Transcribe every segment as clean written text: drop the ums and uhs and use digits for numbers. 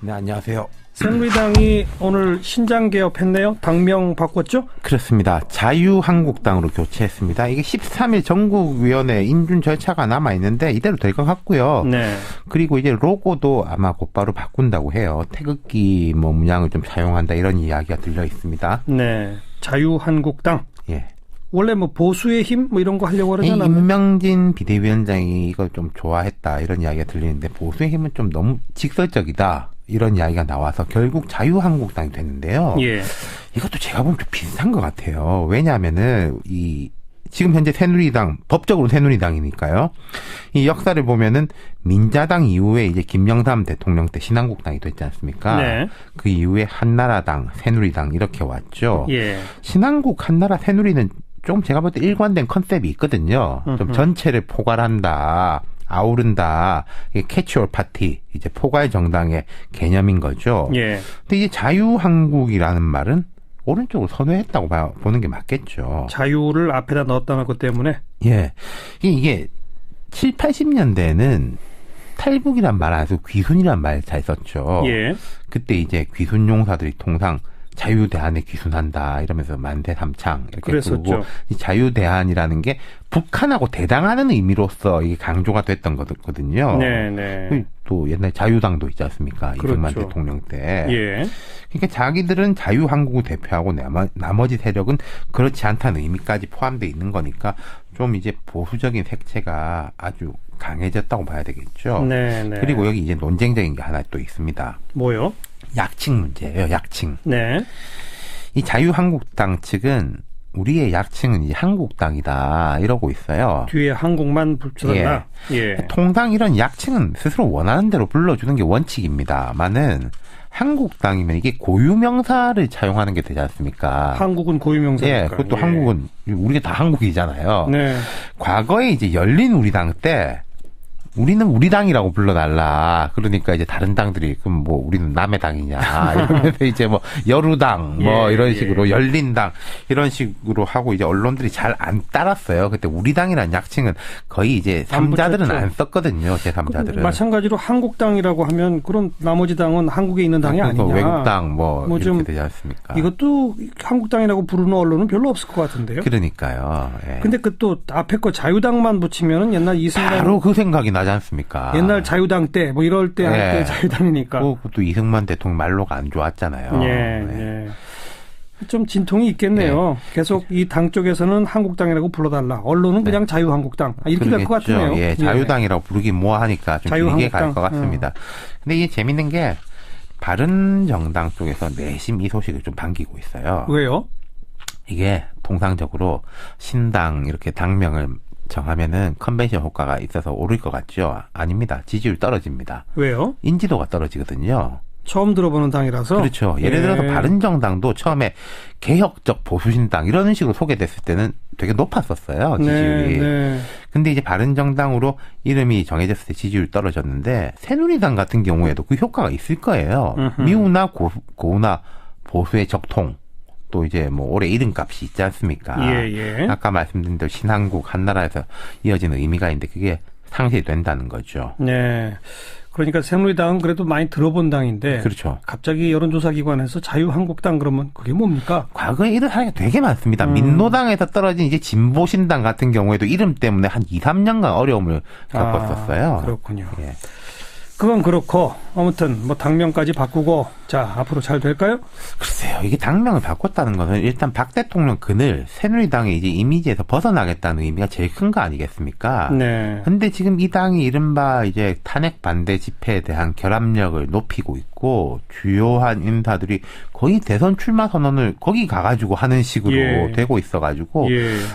네, 안녕하세요. 새누리당이 오늘 신당 개업했네요. 당명 바꿨죠? 그렇습니다. 자유한국당으로 교체했습니다. 이게 13일 전국위원회 인준 절차가 남아있는데 이대로 될 것 같고요. 네. 그리고 이제 로고도 아마 곧바로 바꾼다고 해요. 태극기 문양을 좀 사용한다 이런 이야기가 들려 있습니다. 네. 자유한국당. 예. 원래 뭐 보수의 힘 뭐 이런 거 하려고 그러잖아요. 임명진 비대위원장이 이걸 좀 좋아했다 이런 이야기가 들리는데 보수의 힘은 좀 너무 직설적이다 이런 이야기가 나와서 결국 자유한국당이 됐는데요. 예. 이것도 제가 보면 좀 비슷한 것 같아요. 왜냐하면은 지금 현재 새누리당 법적으로 새누리당이니까요. 이 역사를 보면은 민자당 이후에 이제 김영삼 대통령 때 신한국당이 됐지 않습니까? 네. 그 이후에 한나라당, 새누리당 이렇게 왔죠. 예. 신한국, 한나라, 새누리는 좀 제가 볼 때 일관된 컨셉이 있거든요. 좀 전체를 포괄한다, 아우른다, 이게 캐치올 파티, 이제 포괄 정당의 개념인 거죠. 예. 근데 이제 자유한국이라는 말은 오른쪽으로 선회했다고 보는 게 맞겠죠. 자유를 앞에다 넣었다는 것 때문에. 예. 이게 7, 80년대에는 탈북이란 말 안 쓰고 귀순이란 말 잘 썼죠. 예. 그때 이제 귀순 용사들이 통상 자유대한에 귀순한다 이러면서 만세 삼창 이렇게 그랬었죠. 부르고 이 자유대한이라는 게 북한하고 대당하는 의미로서 이게 강조가 됐던 거거든요. 네네. 또 옛날 자유당도 있지 않습니까? 이승만 그렇죠. 대통령 때. 예. 그러니까 자기들은 자유한국을 대표하고 나머지 세력은 그렇지 않다는 의미까지 포함되어 있는 거니까 좀 이제 보수적인 색채가 아주 강해졌다고 봐야 되겠죠. 네네. 그리고 여기 이제 논쟁적인 게 하나 또 있습니다. 뭐요? 약칭 문제예요. 약칭. 네. 이 자유한국당 측은 우리의 약칭은 이제 한국당이다 이러고 있어요. 뒤에 한국만 붙여달라. 예. 통상 이런 약칭은 스스로 원하는 대로 불러주는 게 원칙입니다만은 한국당이면 이게 고유명사를 차용하는 게 되지 않습니까? 한국은 고유명사니까. 예, 그것도 한국은 우리가 다 한국이잖아요. 네. 과거에 이제 열린 우리당 때 우리는 우리 당이라고 불러달라. 그러니까 이제 다른 당들이 그럼 뭐 우리는 남의 당이냐 이러면서 이제 뭐 여루당 뭐 예, 이런 예. 식으로 열린당 이런 식으로 하고 이제 언론들이 잘 안 따랐어요. 그때 우리 당이라는 약칭은 거의 이제 삼자들은 안 썼거든요. 제3자들은. 마찬가지로 한국당이라고 하면 그럼 나머지 당은 한국에 있는 당이 아니냐. 외국당 뭐 이렇게 좀 되지 않습니까? 이것도 한국당이라고 부르는 언론은 별로 없을 것 같은데요. 그러니까요. 예. 근데 그 또 앞에 거 자유당만 붙이면은 옛날 이승만 바로 그 생각이 나지 않습니까? 옛날 자유당 때 뭐 이럴 때 할 때 예. 자유당이니까. 그것도 이승만 대통령 말로가 안 좋았잖아요. 예, 예. 좀 진통이 있겠네요. 계속 이 당 쪽에서는 한국당이라고 불러달라. 언론은 그냥 자유한국당. 이렇게 될 것 같네요. 예, 자유당이라고 부르기 뭐하니까 좀 길게 갈 것 같습니다. 근데 이게 재밌는 게 바른정당 쪽에서 내심 이 소식을 좀 반기고 있어요. 왜요? 이게 통상적으로 신당 이렇게 당명을 정하면은 컨벤션 효과가 있어서 오를 것 같죠? 아닙니다. 지지율 떨어집니다. 왜요? 인지도가 떨어지거든요. 처음 들어보는 당이라서. 그렇죠. 예를 들어서 바른정당도 처음에 개혁적 보수신당 이런 식으로 소개됐을 때는 되게 높았었어요. 지지율이. 네. 근데 이제 바른정당으로 이름이 정해졌을 때 지지율 떨어졌는데 새누리당 같은 경우에도 그 효과가 있을 거예요. 미우나 고우나 보수의 적통. 또 이제 뭐 올해 이름값이 있지 않습니까? 예. 아까 말씀드린 대로 신한국, 한나라에서 이어지는 의미가 있는데 그게 상쇄된다는 거죠. 네. 그러니까 새누리당은 그래도 많이 들어본 당인데. 그렇죠. 갑자기 여론조사기관에서 자유한국당 그러면 그게 뭡니까? 과거에 이런 사례가 되게 많습니다. 민노당에서 떨어진 이제 진보신당 같은 경우에도 이름 때문에 한 2, 3년간 어려움을 겪었었어요. 그렇군요. 예. 그건 그렇고 아무튼 뭐 당명까지 바꾸고 자 앞으로 잘 될까요? 글쎄요. 이게 당명을 바꿨다는 것은 일단 박 대통령 그늘 새누리당의 이제 이미지에서 벗어나겠다는 의미가 제일 큰 거 아니겠습니까? 네. 근데 지금 이 당이 이른바 이제 탄핵 반대 집회에 대한 결합력을 높이고 있고 주요한 인사들이 거의 대선 출마 선언을 거기 가가지고 하는 식으로 되고 있어가지고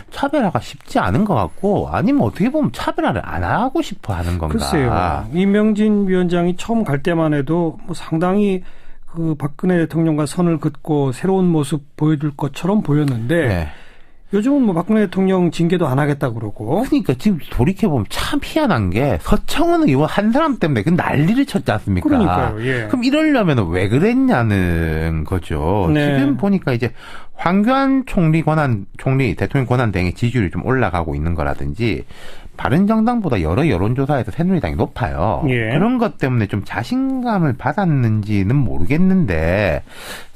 차별화가 쉽지 않은 것 같고 아니면 어떻게 보면 차별화를 안 하고 싶어 하는 건가? 글쎄요. 이명진 위원장이 처음 갈 때만 해도 뭐 상당히 그 박근혜 대통령과 선을 긋고 새로운 모습 보여줄 것처럼 보였는데 네. 요즘은 뭐 박근혜 대통령 징계도 안 하겠다고 그러고. 그러니까 지금 돌이켜보면 참 희한한 게 서청원 의원 한 사람 때문에 그 난리를 쳤지 않습니까? 그러니까요. 예. 그럼 이러려면 왜 그랬냐는 거죠. 네. 지금 보니까 이제 황교안 총리 대통령 권한 등의 지지율이 좀 올라가고 있는 거라든지 바른정당보다 여러 여론조사에서 새누리당이 높아요. 예. 그런 것 때문에 좀 자신감을 받았는지는 모르겠는데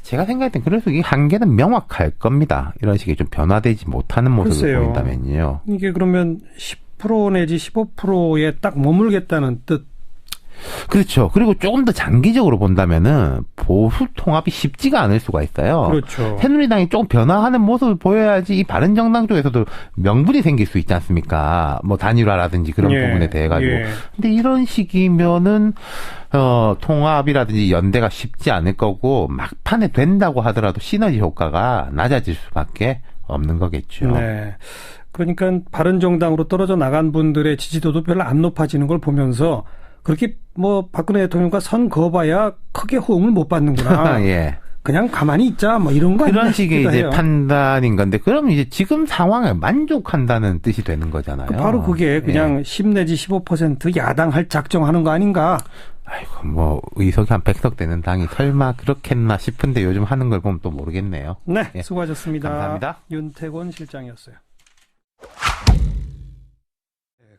제가 생각할 땐 그래서 이 한계는 명확할 겁니다. 이런 식의 좀 변화되지 못하는 모습을 글쎄요. 보인다면요. 이게 그러면 10% 내지 15%에 딱 머물겠다는 뜻. 그렇죠. 그리고 조금 더 장기적으로 본다면은 보수 통합이 쉽지가 않을 수가 있어요. 그렇죠. 새누리당이 조금 변화하는 모습을 보여야지 이 바른정당 쪽에서도 명분이 생길 수 있지 않습니까? 뭐 단일화라든지 그런 예. 부분에 대해 가지고. 예. 근데 이런 식이면은 통합이라든지 연대가 쉽지 않을 거고 막판에 된다고 하더라도 시너지 효과가 낮아질 수밖에 없는 거겠죠. 네. 그러니까 바른정당으로 떨어져 나간 분들의 지지도도 별로 안 높아지는 걸 보면서 그렇게 뭐 박근혜 대통령과 선 그어봐야 크게 호응을 못 받는구나. 예. 그냥 가만히 있자 뭐 이런 거 그런 식의 이제 해요. 판단인 건데 그럼 이제 지금 상황에 만족한다는 뜻이 되는 거잖아요. 바로 그게 그냥 10 내지 15% 야당할 작정하는 거 아닌가? 아이고 뭐 의석이 한 100석 되는 당이 설마 그렇겠나 싶은데 요즘 하는 걸 보면 또 모르겠네요. 네, 예. 수고하셨습니다. 감사합니다. 윤태곤 실장이었어요.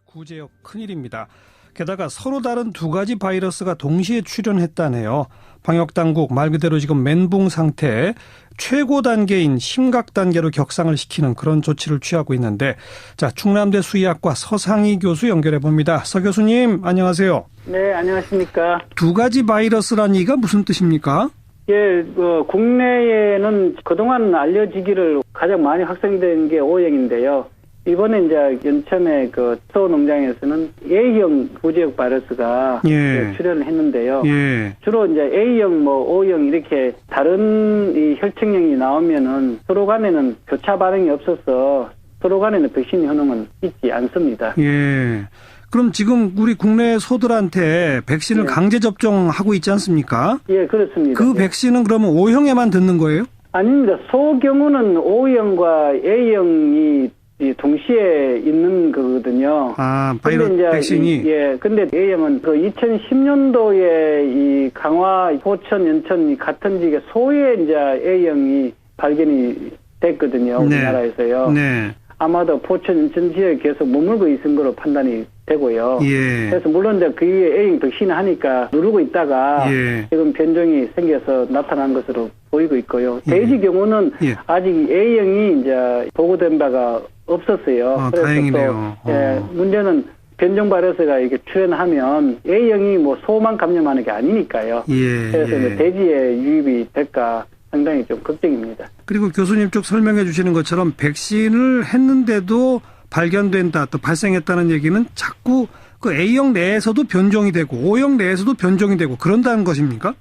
구제역 큰일입니다. 게다가 서로 다른 두 가지 바이러스가 동시에 출현했다네요. 방역당국 말 그대로 지금 멘붕 상태에 최고 단계인 심각 단계로 격상을 시키는 그런 조치를 취하고 있는데, 자, 충남대 수의학과 서상희 교수 연결해 봅니다. 서 교수님, 안녕하세요. 네, 안녕하십니까. 두 가지 바이러스란 얘기가 무슨 뜻입니까? 예, 국내에는 그동안 알려지기를 가장 많이 확산된 게 O형인데요. 이번에 이제 연천의 서울 농장에서는 A형 구제역 바이러스가 예. 출현을 했는데요. 예. 주로 이제 A형, O형 이렇게 다른 이 혈청형이 나오면은 서로 간에는 교차 반응이 없어서 서로 간에는 백신 효능은 있지 않습니다. 예. 그럼 지금 우리 국내 소들한테 백신을 예. 강제 접종하고 있지 않습니까? 예, 그렇습니다. 그 예. 백신은 그러면 O형에만 듣는 거예요? 아닙니다. 소 경우는 O형과 A형이 동시에 있는 거거든요. 아, 바이러스 백신이? 근데 A형은 2010년도에 이 강화, 포천, 연천 같은 지역에 소에 이제 A형이 발견이 됐거든요. 네. 우리나라에서요. 네. 아마도 포천, 연천 지역에 계속 머물고 있은 거로 판단이 되고요. 예. 그래서 물론 이제 그 위에 A형 백신을 하니까 누르고 있다가 예. 지금 변종이 생겨서 나타난 것으로 보이고 있고요. 돼지 경우는 예. 아직 A형이 이제 보고된 바가 없었어요. 아, 그래서 다행이네요. 또 문제는 변종 바이러스가 이렇게 출현하면 A형이 뭐 소만 감염하는 게 아니니까요. 예. 그래서 예. 이제 돼지에 유입이 될까 상당히 좀 걱정입니다. 그리고 교수님 쪽 설명해 주시는 것처럼 백신을 했는데도 발견된다, 또 발생했다는 얘기는 자꾸 그 A형 내에서도 변종이 되고 O형 내에서도 변종이 되고 그런다는 것입니까?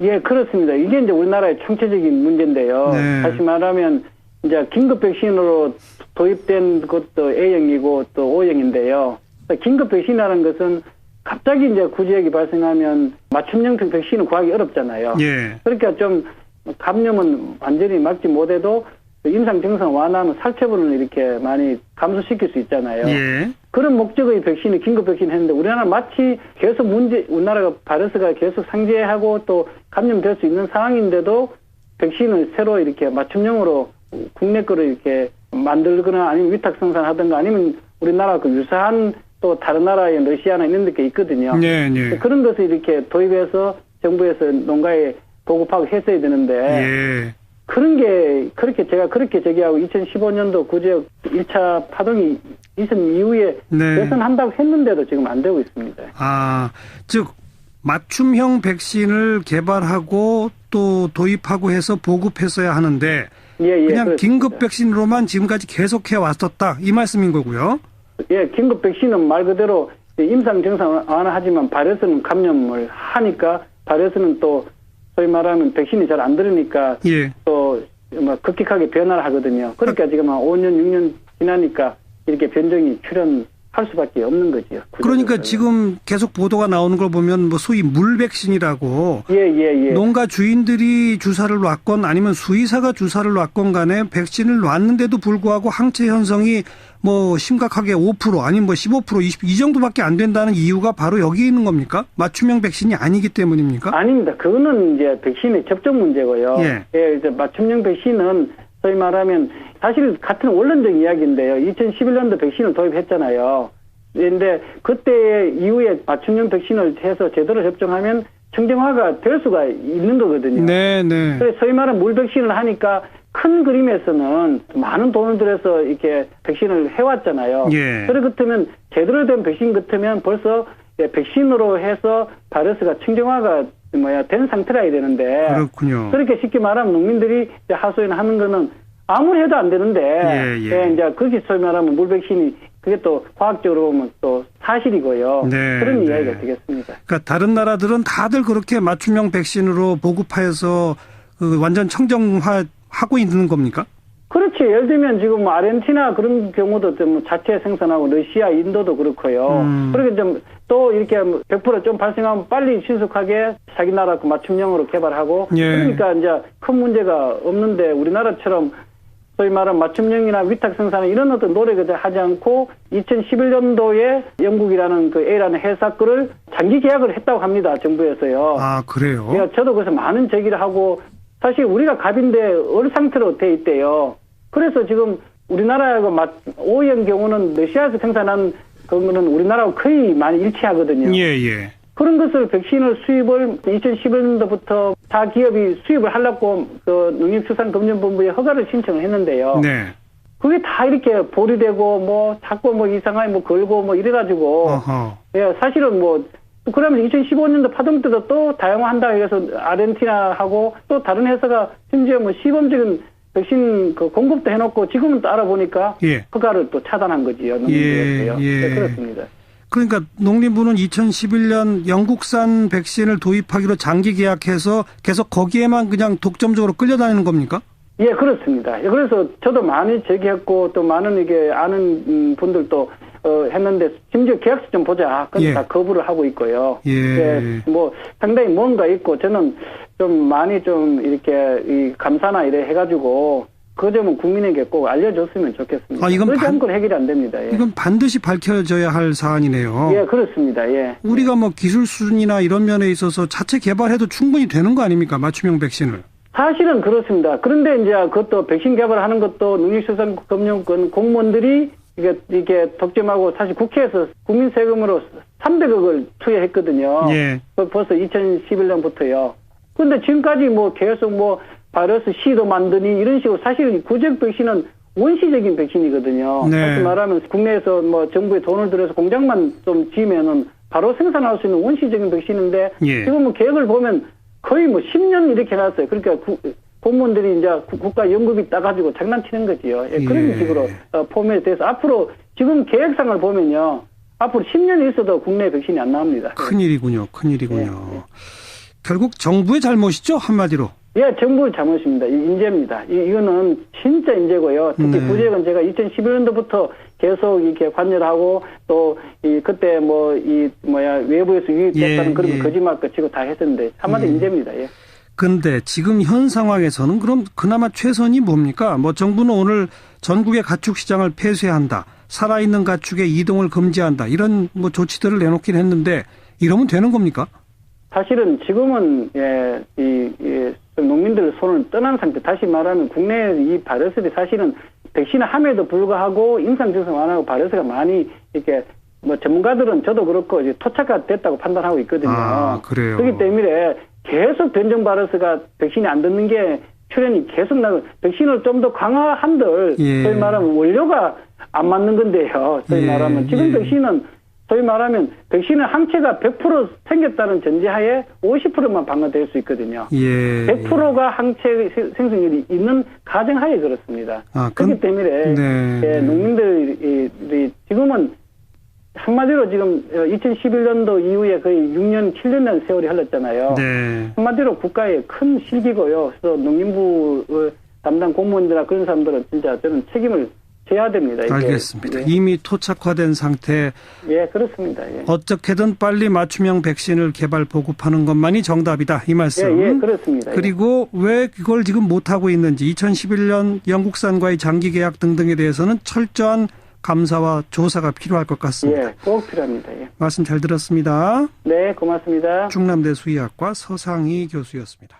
예, 그렇습니다. 이게 이제 우리나라의 총체적인 문제인데요. 네. 다시 말하면 이제 긴급 백신으로 도입된 것도 A형이고 또 O형인데요. 긴급 백신이라는 것은 갑자기 이제 구제역이 발생하면 맞춤형 백신을 구하기 어렵잖아요. 예. 그러니까 좀 감염은 완전히 막지 못해도 임상 증상 완화하는 살처분을 이렇게 많이 감소시킬 수 있잖아요. 예. 그런 목적의 백신이 긴급 백신 했는데 우리나라 마치 계속 우리나라가 바이러스가 계속 상재하고 또 감염될 수 있는 상황인데도 백신을 새로 이렇게 맞춤형으로 국내 거를 이렇게 만들거나 아니면 위탁 생산하든가 아니면 우리나라 그 유사한 또 다른 나라의 러시아나 이런 데 있거든요. 네, 네. 그런 것을 이렇게 도입해서 정부에서 농가에 보급하고 했어야 되는데 예. 그런 게 제가 그렇게 제기하고 2015년도 구제역 1차 파동이 있은 이후에 네. 개선한다고 했는데도 지금 안 되고 있습니다. 아, 즉 맞춤형 백신을 개발하고 또 도입하고 해서 보급했어야 하는데 예, 그냥 그렇습니다. 긴급 백신으로만 지금까지 계속해 왔었다 이 말씀인 거고요. 예, 긴급 백신은 말 그대로 임상 증상 완화하지만 바이러스는 감염을 하니까 바이러스는 또 소위 말하면 백신이 잘 안 들으니까 예. 또 뭐 급격하게 변화를 하거든요. 그러니까 지금 한 5년, 6년 지나니까 이렇게 변종이 출현할 수밖에 없는 거지요. 그러니까 지금 계속 보도가 나오는 걸 보면 뭐 소위 물 백신이라고 예. 농가 주인들이 주사를 놨건 아니면 수의사가 주사를 놨건 간에 백신을 놨는데도 불구하고 항체 현성이 뭐 심각하게 5% 아니면 뭐 15%, 20% 이 정도밖에 안 된다는 이유가 바로 여기 있는 겁니까? 맞춤형 백신이 아니기 때문입니까? 아닙니다. 그거는 이제 백신의 접종 문제고요. 예. 이제 맞춤형 백신은 소위 말하면 사실 같은 원론적 이야기인데요. 2011년도 백신을 도입했잖아요. 인데 그때 이후에 맞춤형 백신을 해서 제대로 접종하면 청정화가 될 수가 있는 거거든요. 네, 네. 그래서 소위 말하는 물 백신을 하니까 큰 그림에서는 많은 돈을 들여서 이렇게 백신을 해왔잖아요. 예. 그래 같으면 제대로 된 백신 같으면 벌써 백신으로 해서 바이러스가 청정화가 된 상태라 되는데. 그렇군요. 그렇게 쉽게 말하면 농민들이 하소연 하는 거는 아무리 해도 안 되는데. 예. 이제 그렇게 소위 말하면 물 백신이 그게 또 과학적으로 보면 또 사실이고요. 네, 그런 네. 이야기가 되겠습니다. 그러니까 다른 나라들은 다들 그렇게 맞춤형 백신으로 보급하여서 그 완전 청정화하고 있는 겁니까? 그렇지. 예를 들면 지금 아르헨티나 그런 경우도 좀 자체 생산하고 러시아, 인도도 그렇고요. 그렇게 좀 또 이렇게 100% 좀 발생하면 빨리 신속하게 자기 나라 그 맞춤형으로 개발하고. 예. 그러니까 이제 큰 문제가 없는데 우리나라처럼 소위 말하는 맞춤형이나 위탁 생산 이런 어떤 노력을 하지 않고 2011년도에 영국이라는 그 A라는 회사 거를 장기 계약을 했다고 합니다. 정부에서요. 아, 그래요? 예, 저도 그래서 많은 제기를 하고 사실 우리가 갑인데 어느 상태로 돼 있대요. 그래서 지금 우리나라하고 O형 경우는 러시아에서 생산한 그거는 우리나라하고 거의 많이 일치하거든요. 예. 그런 것을 백신을 수입을 2011년도부터 다 기업이 수입을 하려고 그 농림축산검증본부에 허가를 신청을 했는데요. 네. 그게 다 이렇게 보류되고 뭐 자꾸 뭐 이상하게 뭐 걸고 뭐 이래가지고 어허. 예 사실은 뭐 그러면 2015년도 파동 때도 또 다양화한다 해서 아르헨티나하고 또 다른 회사가 심지어 뭐 시범적인 백신 그 공급도 해놓고 지금은 또 알아보니까 예. 허가를 또 차단한 거지요. 농민들에서요. 예. 네, 그렇습니다. 그러니까 농림부는 2011년 영국산 백신을 도입하기로 장기 계약해서 계속 거기에만 그냥 독점적으로 끌려다니는 겁니까? 예, 그렇습니다. 그래서 저도 많이 제기했고 또 많은 이게 아는 분들도 했는데 심지어 계약서 좀 보자. 근데 예. 다 거부를 하고 있고요. 예. 뭐 상당히 뭔가 있고 저는 좀 많이 좀 이렇게 이 감사나 이래 해가지고 그 점은 국민에게 꼭 알려줬으면 좋겠습니다. 아, 이건 그렇지 않고는 해결이 안 됩니다. 예. 이건 반드시 밝혀져야 할 사안이네요. 예, 그렇습니다. 예. 우리가 뭐 기술 수준이나 이런 면에 있어서 자체 개발해도 충분히 되는 거 아닙니까? 맞춤형 백신을. 사실은 그렇습니다. 그런데 이제 그것도 백신 개발하는 것도 농림축산검증권 공무원들이 이게 독점하고 사실 국회에서 국민 세금으로 300억을 투여했거든요. 예. 벌써 2011년부터요. 그런데 지금까지 뭐 계속 뭐 바이러스 C도 만드니 이런 식으로 사실 구적 백신은 원시적인 백신이거든요. 네. 다시 말하면 국내에서 뭐 정부에 돈을 들여서 공장만 좀 지으면은 바로 생산할 수 있는 원시적인 백신인데 예. 지금은 계획을 보면 거의 뭐 10년 이렇게 해놨어요. 그러니까 공무원들이 이제 국가 연금이 따가지고 장난치는 거지요. 예, 그런 예. 식으로 포맷이 돼서 앞으로 지금 계획상을 보면요. 앞으로 10년이 있어도 국내 백신이 안 나옵니다. 큰일이군요. 예. 결국 정부의 잘못이죠? 한마디로. 예, 정부의 잘못입니다. 인재입니다. 이거는 진짜 인재고요. 특히 네. 구제액은 제가 2011년도부터 계속 이렇게 관여하고 또 그때 외부에서 유입됐다는 그런 거짓말 치고 다 했었는데 한마디 인재입니다. 예. 근데 지금 현 상황에서는 그럼 그나마 최선이 뭡니까? 뭐 정부는 오늘 전국의 가축 시장을 폐쇄한다. 살아있는 가축의 이동을 금지한다. 이런 뭐 조치들을 내놓긴 했는데 이러면 되는 겁니까? 사실은 지금은 농민들 손을 떠난 상태. 다시 말하면 국내 이 바이러스들이 사실은 백신을 함에도 불구하고 임상 증상 완화하고 바이러스가 많이 이렇게 뭐 전문가들은 저도 그렇고 이제 토착화 됐다고 판단하고 있거든요. 아, 그래요. 그렇기 때문에 계속 변종 바이러스가 백신이 안 듣는 게 출현이 계속 나고 백신을 좀 더 강화한들 예. 소위 말하면 원료가 안 맞는 건데요. 소위 말하면 지금 백신은 소위 말하면 백신은 항체가 100% 생겼다는 전제하에 50%만 방어될 수 있거든요. 예. 100%가 항체 생성률이 있는 가정하에 그렇습니다. 그렇기 때문에 농민들이 지금은 한마디로 지금 2011년도 이후에 거의 6년, 7년 세월이 흘렀잖아요. 네. 한마디로 국가의 큰 실기고요. 그래서 농림부 담당 공무원들이나 그런 사람들은 진짜 저는 책임을 져야 됩니다. 이게. 알겠습니다. 예. 이미 토착화된 상태. 예, 그렇습니다. 예. 어떻게든 빨리 맞춤형 백신을 개발 보급하는 것만이 정답이다. 이 말씀. 예, 그렇습니다. 그리고 왜 그걸 지금 못하고 있는지 2011년 영국산과의 장기 계약 등등에 대해서는 철저한 감사와 조사가 필요할 것 같습니다. 예, 꼭 필요합니다. 예. 말씀 잘 들었습니다. 네, 고맙습니다. 충남대 수의학과 서상희 교수였습니다.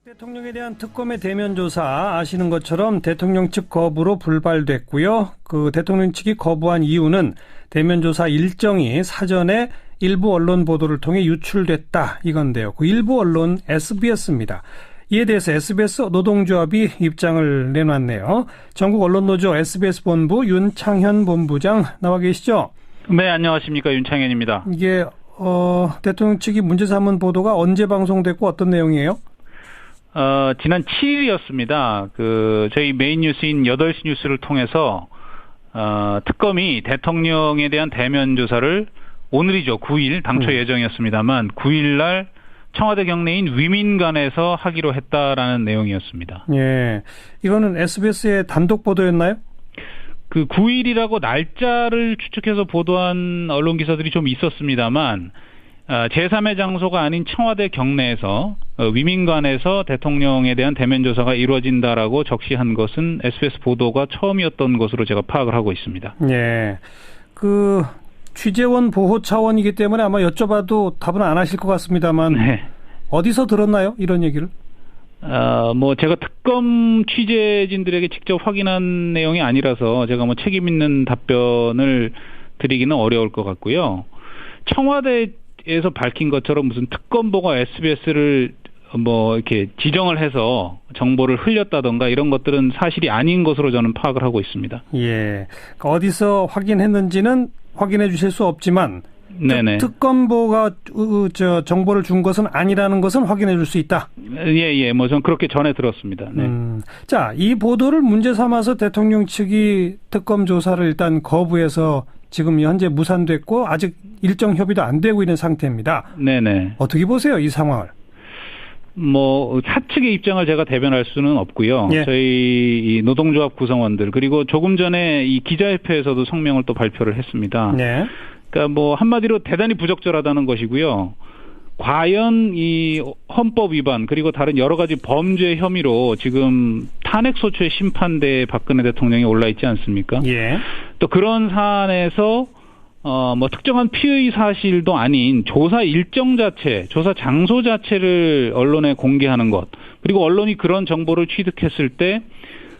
대통령에 대한 특검의 대면 조사 아시는 것처럼 대통령 측 거부로 불발됐고요. 그 대통령 측이 거부한 이유는 대면 조사 일정이 사전에 일부 언론 보도를 통해 유출됐다 이건데요. 그 일부 언론 SBS입니다. 이에 대해서 SBS 노동조합이 입장을 내놨네요. 전국 언론노조 SBS 본부 윤창현 본부장 나와 계시죠? 네, 안녕하십니까. 윤창현입니다. 이게 대통령 측이 문제 삼은 보도가 언제 방송됐고 어떤 내용이에요? 지난 7일이었습니다. 저희 메인 뉴스인 8시 뉴스를 통해서, 특검이 대통령에 대한 대면 조사를 오늘이죠. 9일, 당초 예정이었습니다만, 9일날 청와대 경내인 위민관에서 하기로 했다라는 내용이었습니다. 예. 이거는 SBS의 단독 보도였나요? 9일이라고 날짜를 추측해서 보도한 언론 기사들이 좀 있었습니다만, 제3의 장소가 아닌 청와대 경내에서 위민관에서 대통령에 대한 대면 조사가 이루어진다라고 적시한 것은 SBS 보도가 처음이었던 것으로 제가 파악을 하고 있습니다. 예. 취재원 보호 차원이기 때문에 아마 여쭤봐도 답은 안 하실 것 같습니다만 네. 어디서 들었나요? 이런 얘기를? 제가 특검 취재진들에게 직접 확인한 내용이 아니라서 제가 책임 있는 답변을 드리기는 어려울 것 같고요. 청와대에서 밝힌 것처럼 무슨 특검보가 SBS를 이렇게 지정을 해서 정보를 흘렸다던가 이런 것들은 사실이 아닌 것으로 저는 파악을 하고 있습니다. 예. 어디서 확인했는지는 확인해 주실 수 없지만 특검보가 정보를 준 것은 아니라는 것은 확인해 줄 수 있다. 예. 전 그렇게 전해 들었습니다. 네. 자, 이 보도를 문제 삼아서 대통령 측이 특검 조사를 일단 거부해서 지금 현재 무산됐고 아직 일정 협의도 안 되고 있는 상태입니다. 네네. 어떻게 보세요, 이 상황을? 사측의 입장을 제가 대변할 수는 없고요. 예. 저희 이 노동조합 구성원들 그리고 조금 전에 이 기자협회에서도 성명을 또 발표를 했습니다. 네. 그러니까 한마디로 대단히 부적절하다는 것이고요. 과연 이 헌법 위반 그리고 다른 여러 가지 범죄 혐의로 지금 탄핵소추의 심판대에 박근혜 대통령이 올라 있지 않습니까? 예. 또 그런 사안에서 특정한 피의 사실도 아닌 조사 일정 자체, 조사 장소 자체를 언론에 공개하는 것, 그리고 언론이 그런 정보를 취득했을 때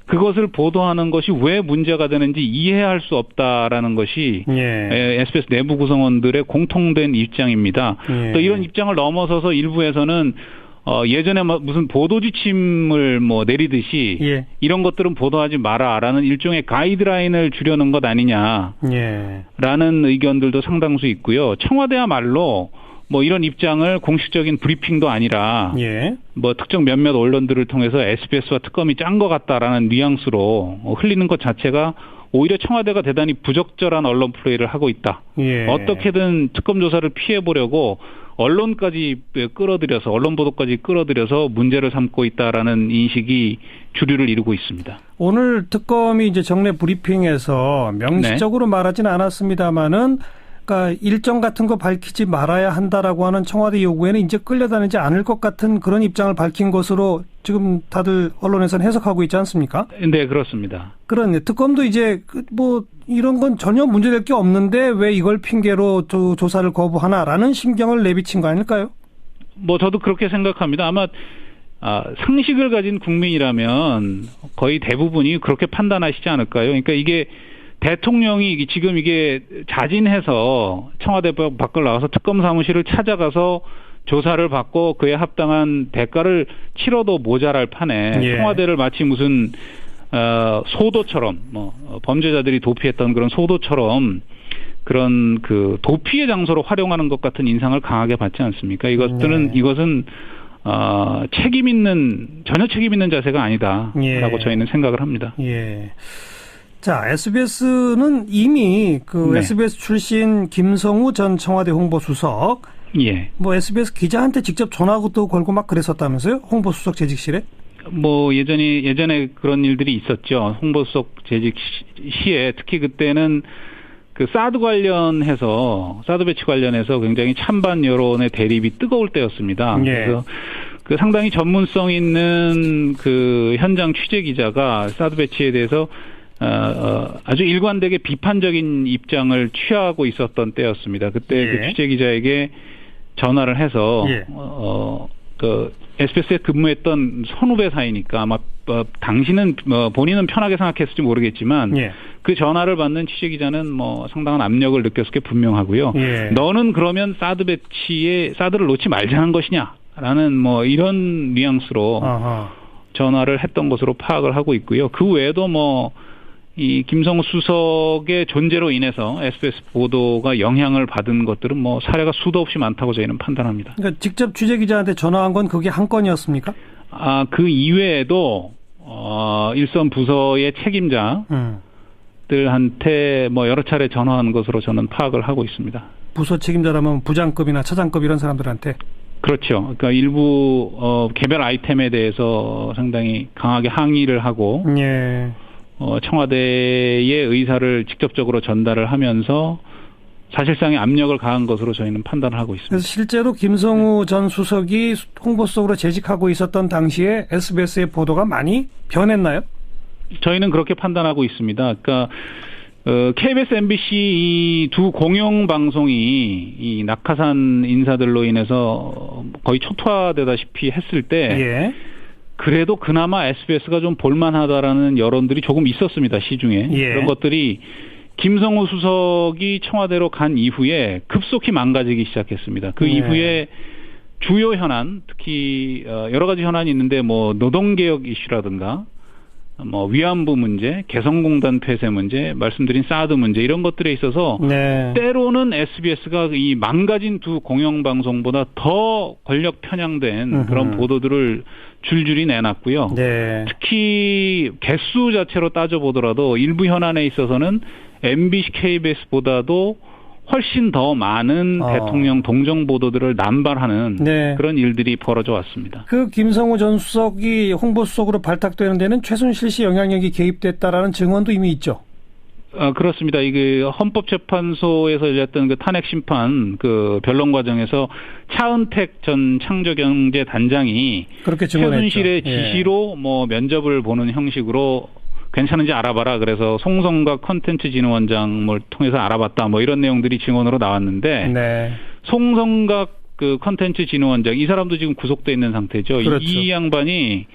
그것을 보도하는 것이 왜 문제가 되는지 이해할 수 없다라는 것이 SBS 내부 구성원들의 공통된 입장입니다. 또 이런 입장을 넘어서서 일부에서는 예전에 무슨 보도 지침을 내리듯이 이런 것들은 보도하지 마라라는 일종의 가이드라인을 주려는 것 아니냐라는 의견들도 상당수 있고요. 청와대야말로 이런 입장을 공식적인 브리핑도 아니라 특정 몇몇 언론들을 통해서 SBS와 특검이 짠 것 같다라는 뉘앙스로 흘리는 것 자체가 오히려 청와대가 대단히 부적절한 언론 플레이를 하고 있다. 어떻게든 특검 조사를 피해보려고 언론까지 끌어들여서 언론 보도까지 끌어들여서 문제를 삼고 있다라는 인식이 주류를 이루고 있습니다. 오늘 특검이 이제 정례 브리핑에서 명시적으로 말하지는 않았습니다만은 그러니까 일정 같은 거 밝히지 말아야 한다라고 하는 청와대 요구에는 이제 끌려다니지 않을 것 같은 그런 입장을 밝힌 것으로 지금 다들 언론에서는 해석하고 있지 않습니까? 네, 그렇습니다. 그런데 특검도 이제 이런 건 전혀 문제될 게 없는데 왜 이걸 핑계로 조사를 거부하나라는 심경을 내비친 거 아닐까요? 저도 그렇게 생각합니다. 아마 상식을 가진 국민이라면 거의 대부분이 그렇게 판단하시지 않을까요? 그러니까 이게 대통령이 지금 이게 자진해서 청와대 밖을 나와서 특검 사무실을 찾아가서 조사를 받고 그에 합당한 대가를 치러도 모자랄 판에 청와대를 마치 무슨 소도처럼 범죄자들이 도피했던 그런 소도처럼 그런 도피의 장소로 활용하는 것 같은 인상을 강하게 받지 않습니까? 이것은 전혀 책임 있는 자세가 아니다라고 저희는 생각을 합니다. 자, SBS는 이미 SBS 출신 김성우 전 청와대 홍보수석, SBS 기자한테 직접 전화도 걸고 막 그랬었다면서요? 홍보수석 재직실에? 예전에 그런 일들이 있었죠. 홍보수석 재직 시에 특히 그때는 사드 배치 관련해서 굉장히 찬반 여론의 대립이 뜨거울 때였습니다. 그래서 상당히 전문성 있는 현장 취재 기자가 사드 배치에 대해서 아주 일관되게 비판적인 입장을 취하고 있었던 때였습니다. 그때 그 취재 기자에게 전화를 해서 그 SBS에 근무했던 선후배 사이니까 아마 당신은 본인은 편하게 생각했을지 모르겠지만 예. 그 전화를 받는 취재기자는 뭐 상당한 압력을 느꼈을 게 분명하고요. 예. 너는 그러면 사드 배치에 사드를 놓지 말자는 것이냐라는 뭐 이런 뉘앙스로 아하. 전화를 했던 것으로 파악을 하고 있고요. 그 외에도 뭐 이 김성우 수석의 존재로 인해서 SBS 보도가 영향을 받은 것들은 뭐 사례가 수도 없이 많다고 저희는 판단합니다. 그러니까 직접 취재기자한테 전화한 건 그게 한 건이었습니까? 그 이외에도 일선 부서의 책임자들한테 뭐 여러 차례 전화한 것으로 저는 파악을 하고 있습니다. 부서 책임자라면 부장급이나 차장급 이런 사람들한테? 그렇죠. 그러니까 일부 개별 아이템에 대해서 상당히 강하게 항의를 하고 예. 청와대의 의사를 직접적으로 전달을 하면서 사실상의 압력을 가한 것으로 저희는 판단을 하고 있습니다. 그래서 실제로 김성우 전 수석이 홍보수석으로 재직하고 있었던 당시에 SBS의 보도가 많이 변했나요? 저희는 그렇게 판단하고 있습니다. 그러니까 KBS, MBC 이 두 공영 방송이 이 낙하산 인사들로 인해서 거의 초토화되다시피 했을 때 예. 그래도 그나마 SBS가 좀 볼만하다라는 여론들이 조금 있었습니다. 시중에. 예. 그런 것들이 김성우 수석이 청와대로 간 이후에 급속히 망가지기 시작했습니다. 그 이후에 주요 현안, 특히 여러 가지 현안이 있는데 뭐 노동개혁 이슈라든가 뭐 위안부 문제, 개성공단 폐쇄 문제, 말씀드린 사드 문제 이런 것들에 있어서 네. 때로는 SBS가 이 망가진 두 공영방송보다 더 권력 편향된 그런 보도들을 줄줄이 내놨고요. 네. 특히 개수 자체로 따져보더라도 일부 현안에 있어서는 MBC, KBS보다도 훨씬 더 많은 대통령 동정 보도들을 남발하는 네. 그런 일들이 벌어져 왔습니다. 그 김성우 전 수석이 홍보수석으로 발탁되는 데는 최순실 씨 영향력이 개입됐다라는 증언도 이미 있죠. 그렇습니다. 이게 헌법재판소에서 열렸던 그 탄핵 심판 그 변론 과정에서 차은택 전 창조경제단장이 그렇게 증언했죠. 최순실의 지시로 뭐 면접을 보는 형식으로 괜찮은지 알아봐라. 그래서 송성각 콘텐츠진흥원장을 통해서 알아봤다. 뭐 이런 내용들이 증언으로 나왔는데 네. 송성각 그 콘텐츠진흥원장 이 사람도 지금 구속돼 있는 상태죠. 그렇죠. 이 양반이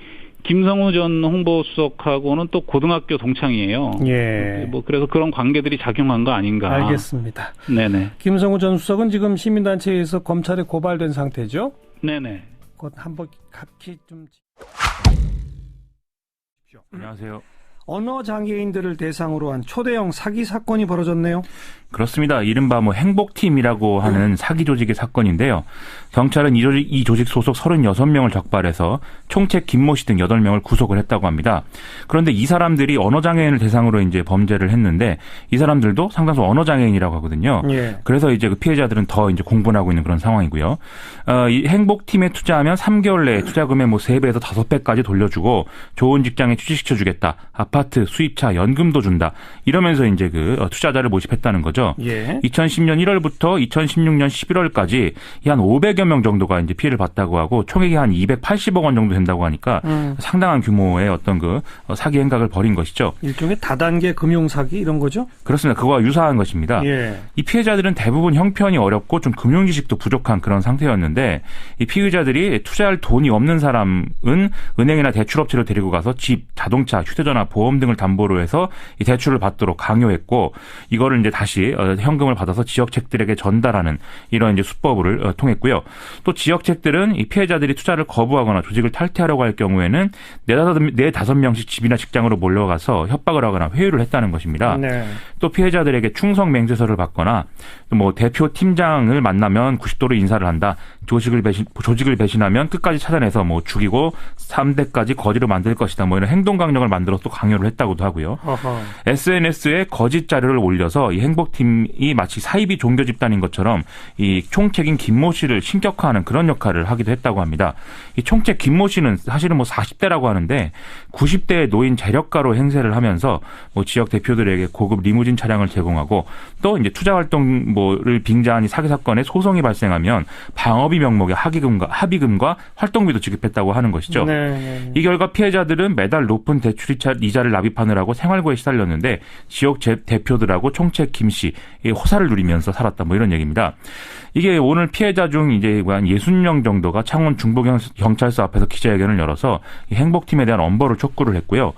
김성우 전 홍보수석하고는 또 고등학교 동창이에요. 예. 뭐 그래서 그런 관계들이 작용한 거 아닌가. 알겠습니다. 네네. 김성우 전 수석은 지금 시민단체에서 검찰에 고발된 상태죠. 네네. 곧 한번 각기 좀. 안녕하세요. 언어 장애인들을 대상으로 한 초대형 사기 사건이 벌어졌네요. 그렇습니다. 이른바 행복팀이라고 하는 사기 조직의 사건인데요. 경찰은 이 조직 소속 36명을 적발해서 총책 김모 씨 등 8명을 구속을 했다고 합니다. 그런데 이 사람들이 언어장애인을 대상으로 이제 범죄를 했는데 이 사람들도 상당수 언어장애인이라고 하거든요. 예. 그래서 이제 그 피해자들은 더 이제 공분하고 있는 그런 상황이고요. 이 행복팀에 투자하면 3개월 내에 투자금의 3배에서 5배까지 돌려주고 좋은 직장에 취직시켜주겠다. 아파트, 수입차, 연금도 준다. 이러면서 이제 그 투자자를 모집했다는 거죠. 예. 2010년 1월부터 2016년 11월까지 한 500여 명 정도가 이제 피해를 봤다고 하고 총액이 한 280억 원 정도 된다고 하니까 상당한 규모의 어떤 그 사기 행각을 벌인 것이죠. 일종의 다단계 금융 사기 이런 거죠? 그렇습니다. 그거와 유사한 것입니다. 예. 이 피해자들은 대부분 형편이 어렵고 좀 금융 지식도 부족한 그런 상태였는데 이 피의자들이 투자할 돈이 없는 사람은 은행이나 대출업체로 데리고 가서 집, 자동차, 휴대전화, 보험 등을 담보로 해서 이 대출을 받도록 강요했고 이거를 이제 다시 현금을 받아서 지역책들에게 전달하는 이런 이제 수법을 통했고요. 또 지역책들은 이 피해자들이 투자를 거부하거나 조직을 탈퇴하려고 할 경우에는 4-5명씩 집이나 직장으로 몰려가서 협박을 하거나 회유를 했다는 것입니다. 네. 또 피해자들에게 충성 맹세서를 받거나 뭐 대표 팀장을 만나면 90도로 인사를 한다. 조직을 배신하면 끝까지 찾아내서 뭐 죽이고 3대까지 거지로 만들 것이다. 뭐 이런 행동 강령을 만들어서 또 강요를 했다고도 하고요. 어허. SNS에 거짓 자료를 올려서 이 행복팀이 마치 사이비 종교 집단인 것처럼 이 총책인 김모 씨를 신격화하는 그런 역할을 하기도 했다고 합니다. 이 총책 김모 씨는 사실은 40대라고 하는데 90대의 노인 재력가로 행세를 하면서 지역 대표들에게 고급 리무진 차량을 제공하고 또 이제 투자 활동을 빙자한 이 사기 사건에 소송이 발생하면 방어비 법의 명목의 합의금과 활동비도 지급했다고 하는 것이죠. 네. 이 결과 피해자들은 매달 높은 대출 이자를 납입하느라고 생활고에 시달렸는데 지역 대표들하고 총책 김 씨 호사를 누리면서 살았다. 뭐 이런 얘기입니다. 이게 오늘 피해자 중 이제 한 60명 정도가 창원 중부경찰서 앞에서 기자회견을 열어서 이 행복팀에 대한 엄벌을 촉구를 했고요.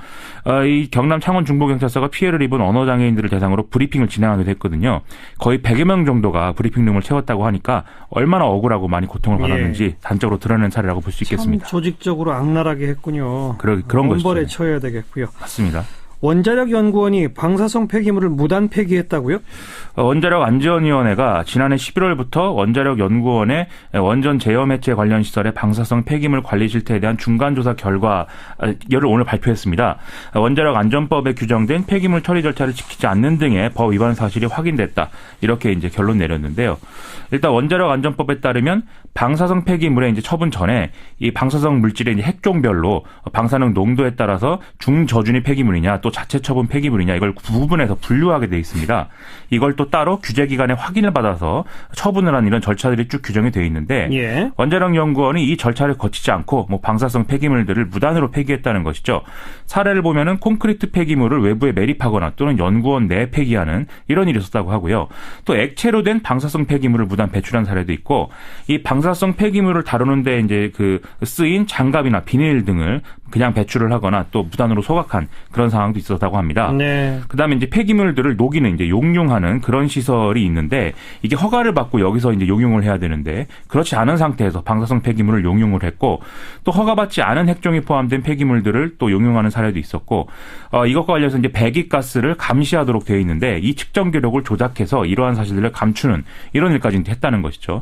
이 경남 창원 중부경찰서가 피해를 입은 언어장애인들을 대상으로 브리핑을 진행하기도 했거든요. 거의 100여 명 정도가 브리핑룸을 채웠다고 하니까 얼마나 억울하고 많이 고통을 받았는지 단적으로 드러낸 사례라고 볼 수 있겠습니다. 조직적으로 악랄하게 했군요. 그런 것이죠. 엄벌에 처해야 되겠고요. 맞습니다. 원자력연구원이 방사성 폐기물을 무단 폐기했다고요? 원자력안전위원회가 지난해 11월부터 원자력연구원의 원전 제염 해체 관련 시설의 방사성 폐기물 관리 실태에 대한 중간조사 결과를 오늘 발표했습니다. 원자력안전법에 규정된 폐기물 처리 절차를 지키지 않는 등의 법 위반 사실이 확인됐다. 이렇게 이제 결론 내렸는데요. 일단 원자력안전법에 따르면 방사성 폐기물의 이제 처분 전에 이 방사성 물질의 이제 핵종별로 방사능 농도에 따라서 중저준위 폐기물이냐 또 자체 처분 폐기물이냐 이걸 구분해서 분류하게 돼 있습니다. 이걸 또 따로 규제기관의 확인을 받아서 처분을 하는 이런 절차들이 쭉 규정이 되어 있는데 원자력연구원이 이 절차를 거치지 않고 뭐 방사성 폐기물들을 무단으로 폐기했다는 것이죠. 사례를 보면은 콘크리트 폐기물을 외부에 매립하거나 또는 연구원 내에 폐기하는 이런 일이 있었다고 하고요. 또 액체로 된 방사성 폐기물을 무단 배출한 사례도 있고 이 방사성 폐기물을 다루는데 이제 그 쓰인 장갑이나 비닐 등을 그냥 배출을 하거나 또 무단으로 소각한 그런 상황도 있었다고 합니다. 네. 그다음에 이제 폐기물들을 녹이는 이제 용융하는 그런 시설이 있는데 이게 허가를 받고 여기서 이제 용융을 해야 되는데 그렇지 않은 상태에서 방사성 폐기물을 용융을 했고 또 허가받지 않은 핵종이 포함된 폐기물들을 또 용융하는 사례도 있었고 이것과 관련해서 이제 배기가스를 감시하도록 되어 있는데 이 측정 기록을 조작해서 이러한 사실들을 감추는 이런 일까지 했다는 것이죠.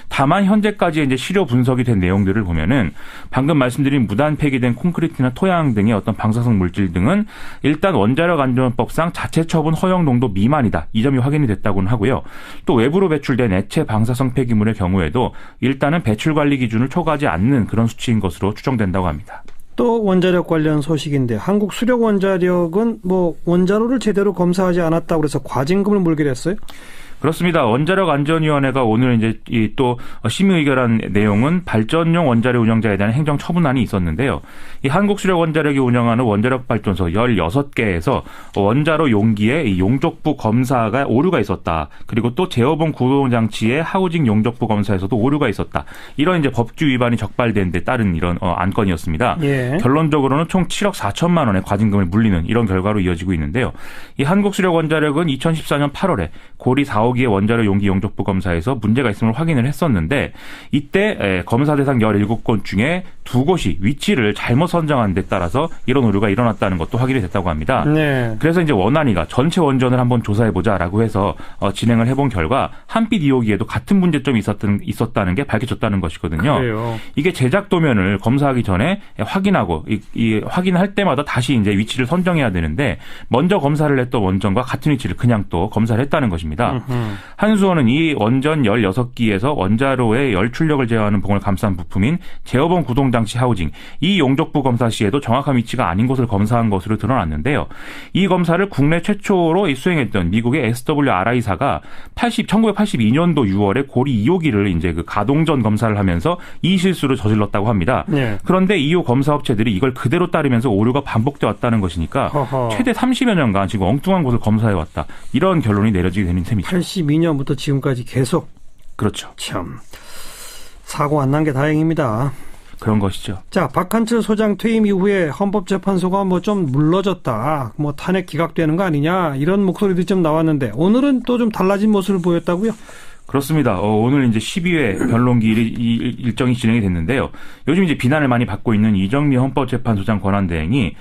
다만 현재까지 이제 시료 분석이 된 내용들을 보면은 방금 말씀드린 무단 폐기된 콘크리트나 토양 등의 어떤 방사성 물질 등은 일단 원자력안전법상 자체 처분 허용 농도 미만이다. 이 점이 확인이 됐다고는 하고요. 또 외부로 배출된 액체 방사성 폐기물의 경우에도 일단은 배출 관리 기준을 초과하지 않는 그런 수치인 것으로 추정된다고 합니다. 또 원자력 관련 소식인데 한국수력원자력은 뭐 원자로를 제대로 검사하지 않았다고 그래서 과징금을 물기로 했어요? 그렇습니다. 원자력안전위원회가 오늘 이제 또 심의 의결한 내용은 발전용 원자력 운영자에 대한 행정 처분안이 있었는데요. 이 한국수력원자력이 운영하는 원자력 발전소 16개에서 원자로 용기에 이 용접부 검사가 오류가 있었다. 그리고 또 제어봉 구동장치의 하우징 용접부 검사에서도 오류가 있었다. 이런 이제 법규 위반이 적발된 데 따른 이런 안건이었습니다. 결론적으로는 총 7억 4천만 원의 과징금을 물리는 이런 결과로 이어지고 있는데요. 이 한국수력원자력은 2014년 8월에 고리 4호기의 원자력 용기 용접부 검사에서 문제가 있음을 확인을 했었는데 이때 검사 대상 17곳 중에 2곳이 위치를 잘못 선정한 데 따라서 이런 오류가 일어났다는 것도 확인이 됐다고 합니다. 네. 그래서 이제 원안위가 전체 원전을 한번 조사해보자라고 해서 진행을 해본 결과 한빛 2호기에도 같은 문제점이 있었다는 게 밝혀졌다는 것이거든요. 그래요. 이게 제작 도면을 검사하기 전에 확인하고 확인할 때마다 다시 이제 위치를 선정해야 되는데 먼저 검사를 했던 원전과 같은 위치를 그냥 또 검사를 했다는 것입니다. 한수원은 이 원전 16기에서 원자로의 열 출력을 제어하는 봉을 감싼 부품인 제어봉 구동장치 하우징 이 용접부 검사 시에도 정확한 위치가 아닌 곳을 검사한 것으로 드러났는데요. 이 검사를 국내 최초로 수행했던 미국의 SWRI사가 1982년도 6월에 고리 2호기를 이제 그 가동 전 검사를 하면서 이 실수를 저질렀다고 합니다. 네. 그런데 2호 검사 업체들이 이걸 그대로 따르면서 오류가 반복돼 왔다는 것이니까 최대 30여 년간 지금 엉뚱한 곳을 검사해 왔다. 이런 결론이 내려지게 되는 셈이죠. 82년부터 지금까지 계속. 그렇죠. 참 사고 안 난 게 다행입니다. 그런 것이죠. 자, 박한철 소장 퇴임 이후에 헌법재판소가 뭐 좀 물러졌다, 뭐 탄핵 기각되는 거 아니냐 이런 목소리도 좀 나왔는데 오늘은 또 좀 달라진 모습을 보였다고요? 그렇습니다. 오늘 이제 12회 변론기일이 일정이 진행이 됐는데요. 요즘 이제 비난을 많이 받고 있는 이정미 헌법재판소장 권한대행이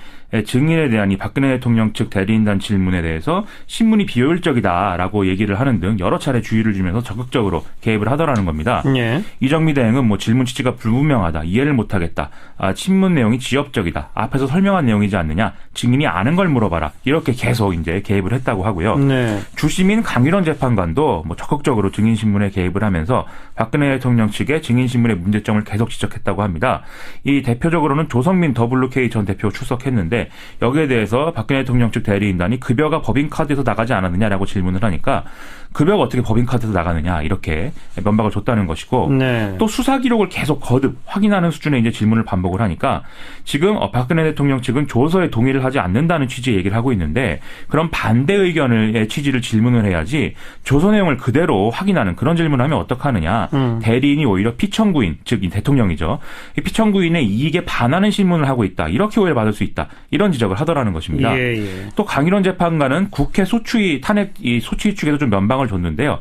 증인에 대한 이 박근혜 대통령 측 대리인단 질문에 대해서 신문이 비효율적이다라고 얘기를 하는 등 여러 차례 주의를 주면서 적극적으로 개입을 하더라는 겁니다. 예. 이정미 대행은 뭐 질문 취지가 불분명하다, 이해를 못하겠다, 신문 내용이 지엽적이다, 앞에서 설명한 내용이지 않느냐, 증인이 아는 걸 물어봐라 이렇게 계속 이제 개입을 했다고 하고요. 네. 주심인 강일원 재판관도 뭐 적극적으로 증인 신문에 개입을 하면서 박근혜 대통령 측의 증인 신문의 문제점을 계속 지적했다고 합니다. 이 대표적으로는 조성민 WK 전 대표 출석했는데 있는데 여기에 대해서 박근혜 대통령 측 대리인단이 급여가 법인카드에서 나가지 않았느냐라고 질문을 하니까 급여가 어떻게 법인카드에서 나가느냐 이렇게 면박을 줬다는 것이고 네. 또 수사 기록을 계속 거듭 확인하는 수준의 이제 질문을 반복을 하니까 지금 박근혜 대통령 측은 조서에 동의를 하지 않는다는 취지의 얘기를 하고 있는데 그런 반대 의견의 취지를 질문을 해야지 조서 내용을 그대로 확인하는 그런 질문을 하면 어떡하느냐. 대리인이 오히려 피청구인 즉 이 대통령이죠. 이 피청구인의 이익에 반하는 신문을 하고 있다. 이렇게 오해를 받을 수 있다. 이런 지적을 하더라는 것입니다. 예. 또 강일원 재판관은 국회 소추위 탄핵 이 소추위 측에서 좀 면박을 줬는데요.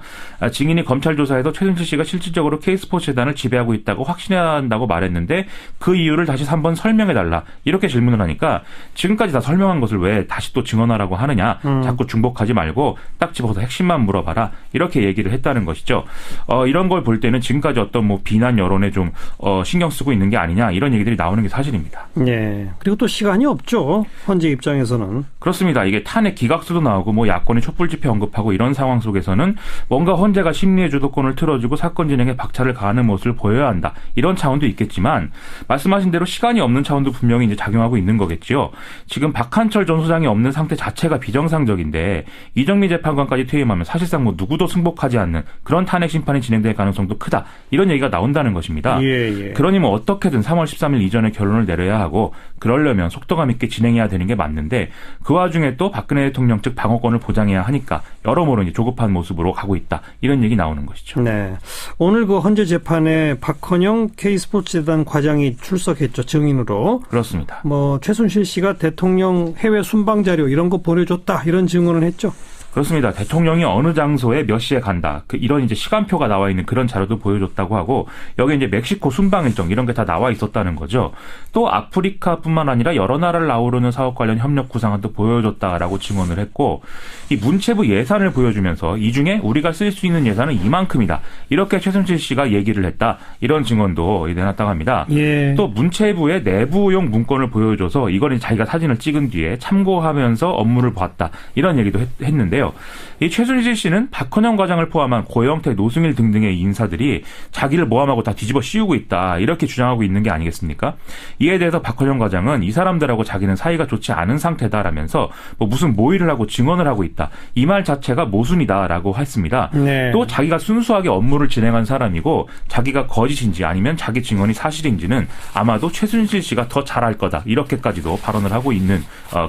증인이 검찰 조사에서 최순실 씨가 실질적으로 K스포츠 재단을 지배하고 있다고 확신해야 한다고 말했는데 그 이유를 다시 3번 설명해달라. 이렇게 질문을 하니까 지금까지 다 설명한 것을 왜 다시 또 증언하라고 하느냐. 자꾸 중복하지 말고 딱 집어서 핵심만 물어봐라. 이렇게 얘기를 했다는 것이죠. 이런 걸 볼 때는 지금까지 어떤 뭐 비난 여론에 좀 신경 쓰고 있는 게 아니냐. 이런 얘기들이 나오는 게 사실입니다. 네. 그리고 또 시간이 없죠. 헌재 입장에서는. 그렇습니다. 이게 탄핵 기각수도 나오고 뭐 야권의 촛불 집회 언급하고 이런 상황 속에서는 뭔가 헌재가 심리의 주도권을 틀어주고 사건 진행에 박차를 가하는 모습을 보여야 한다. 이런 차원도 있겠지만 말씀하신 대로 시간이 없는 차원도 분명히 이제 작용하고 있는 거겠지요. 지금 박한철 전 소장이 없는 상태 자체가 비정상적인데 이정미 재판관까지 퇴임하면 사실상 뭐 누구도 승복하지 않는 그런 탄핵 심판이 진행될 가능성도 크다. 이런 얘기가 나온다는 것입니다. 예. 그러니 뭐 어떻게든 3월 13일 이전에 결론을 내려야 하고 그러려면 속도감 있게 진행해야 되는 게 맞는데 그 와중에 또 박근혜 대통령 측 방어권을 보장해야 하니까 여러모로 이제 조급한 모습으로 가고 있다. 이런 얘기 나오는 것이죠. 네. 오늘 그 헌재 재판에 박헌영 K스포츠재단 과장이 출석했죠. 증인으로. 그렇습니다. 뭐 최순실 씨가 대통령 해외 순방 자료 이런 거 보내줬다. 이런 증언을 했죠. 그렇습니다. 대통령이 어느 장소에 몇 시에 간다. 이런 이제 시간표가 나와 있는 그런 자료도 보여줬다고 하고 여기 이제 멕시코 순방 일정 이런 게 다 나와 있었다는 거죠. 또 아프리카뿐만 아니라 여러 나라를 아우르는 사업 관련 협력 구상안도 보여줬다라고 증언을 했고 이 문체부 예산을 보여주면서 이 중에 우리가 쓸 수 있는 예산은 이만큼이다. 이렇게 최순실 씨가 얘기를 했다. 이런 증언도 내놨다고 합니다. 예. 또 문체부의 내부용 문건을 보여줘서 이거는 자기가 사진을 찍은 뒤에 참고하면서 업무를 봤다. 이런 얘기도 했는데요. 이 최순실 씨는 박헌영 과장을 포함한 고영태, 노승일 등등의 인사들이 자기를 모함하고 다 뒤집어 씌우고 있다. 이렇게 주장하고 있는 게 아니겠습니까? 이에 대해서 박헌영 과장은 이 사람들하고 자기는 사이가 좋지 않은 상태다라면서 뭐 무슨 모의를 하고 증언을 하고 있다. 이 말 자체가 모순이다라고 했습니다. 네. 또 자기가 순수하게 업무를 진행한 사람이고 자기가 거짓인지 아니면 자기 증언이 사실인지는 아마도 최순실 씨가 더 잘할 거다. 이렇게까지도 발언을 하고 있는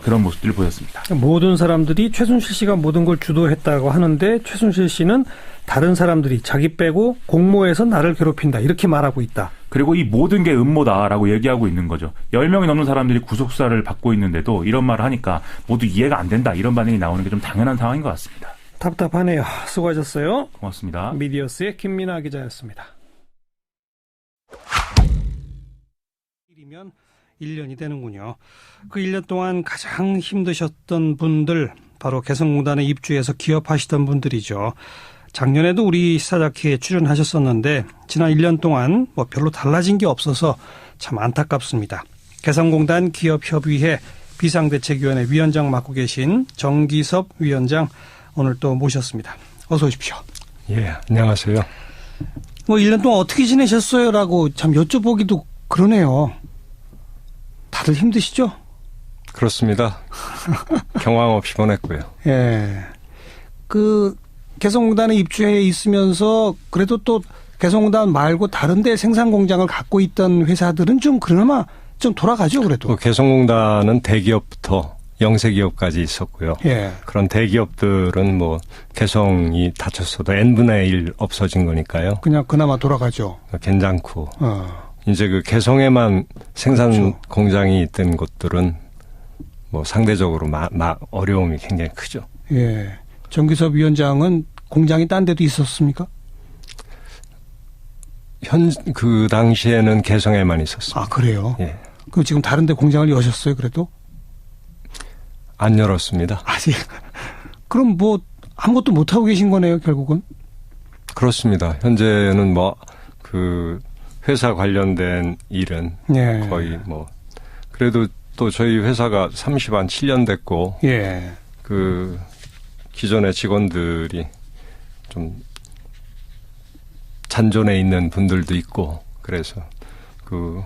그런 모습들을 보였습니다. 모든 사람들이 최순실 씨가 모든 걸 주도했다고 하는데 최순실 씨는 다른 사람들이 자기 빼고 공모해서 나를 괴롭힌다. 이렇게 말하고 있다. 그리고 이 모든 게 음모다라고 얘기하고 있는 거죠. 10명이 넘는 사람들이 구속수사를 받고 있는데도 이런 말을 하니까 모두 이해가 안 된다. 이런 반응이 나오는 게 좀 당연한 상황인 것 같습니다. 답답하네요. 수고하셨어요. 고맙습니다. 미디어스의 김민아 기자였습니다. 1년이 되는군요. 그 1년 동안 가장 힘드셨던 분들 바로 개성공단에 입주해서 기업하시던 분들이죠. 작년에도 우리 시사자키에 출연하셨었는데 지난 1년 동안 뭐 별로 달라진 게 없어서 참 안타깝습니다. 개성공단 기업협의회 비상대책위원회 위원장 맡고 계신 정기섭 위원장 오늘 또 모셨습니다. 어서 오십시오. 예, 안녕하세요. 뭐 1년 동안 어떻게 지내셨어요? 라고 참 여쭤보기도 그러네요. 다들 힘드시죠? 그렇습니다. 경황 없이 보냈고요. 예. 그 개성공단에 입주해 있으면서 그래도 또 개성공단 말고 다른 데 생산 공장을 갖고 있던 회사들은 좀 그나마 좀 돌아가죠, 그래도. 개성공단은 대기업부터 영세기업까지 있었고요. 예. 그런 대기업들은 뭐 개성이 닫혔어도 n분의 1 없어진 거니까요. 그냥 그나마 돌아가죠. 괜찮고. 이제 그 개성에만 생산 그렇죠. 공장이 있던 곳들은 뭐 상대적으로 어려움이 굉장히 크죠. 예. 정기섭 위원장은 공장이 딴 데도 있었습니까? 그 당시에는 개성에만 있었습니다. 아, 그래요? 예. 그럼 지금 다른 데 공장을 여셨어요, 그래도? 안 열었습니다. 아직. 그럼 뭐 아무것도 못하고 계신 거네요, 결국은? 그렇습니다. 현재는 뭐 그 회사 관련된 일은 예. 거의 뭐 그래도 또 저희 회사가 37년 됐고 예. 그 기존의 직원들이 좀 잔존해 있는 분들도 있고 그래서 그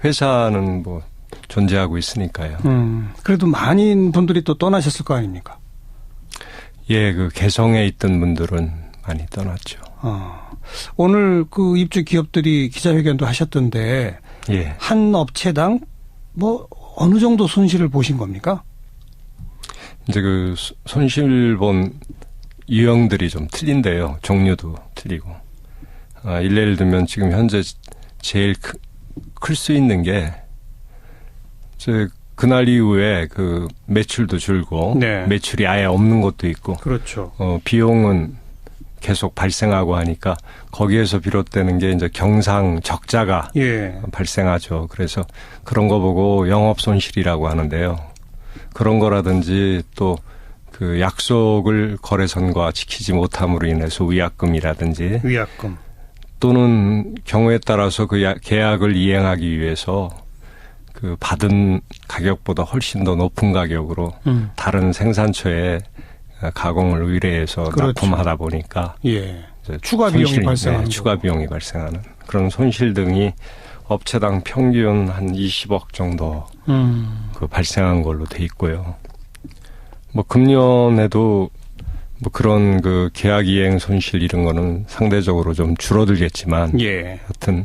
회사는 뭐 존재하고 있으니까요. 그래도 많은 분들이 또 떠나셨을 거 아닙니까? 예, 그 개성에 있던 분들은 많이 떠났죠. 오늘 그 입주 기업들이 기자회견도 하셨던데 예. 한 업체당 뭐 어느 정도 손실을 보신 겁니까? 이제 그 손실본 유형들이 좀 틀린데요. 종류도 틀리고. 예를 들면 지금 현재 제일 클 수 있는 게 이제 그날 이후에 그 매출도 줄고 네. 매출이 아예 없는 것도 있고 그렇죠. 비용은 계속 발생하고 하니까 거기에서 비롯되는 게 이제 경상 적자가 예. 발생하죠. 그래서 그런 거 보고 영업 손실이라고 하는데요. 그런 거라든지 또 그 약속을 거래선과 지키지 못함으로 인해서 위약금이라든지 위약금 또는 경우에 따라서 그 계약을 이행하기 위해서 그 받은 가격보다 훨씬 더 높은 가격으로 다른 생산처에 가공을 의뢰해서 그렇죠. 납품하다 보니까 예. 추가 비용이 발생하는 추가 비용이 발생하는 그런 손실 등이 업체당 평균 한 20억 정도 그 발생한 걸로 돼 있고요. 뭐 금년에도 뭐 그런 그 계약 이행 손실 이런 거는 상대적으로 좀 줄어들겠지만 예. 하여튼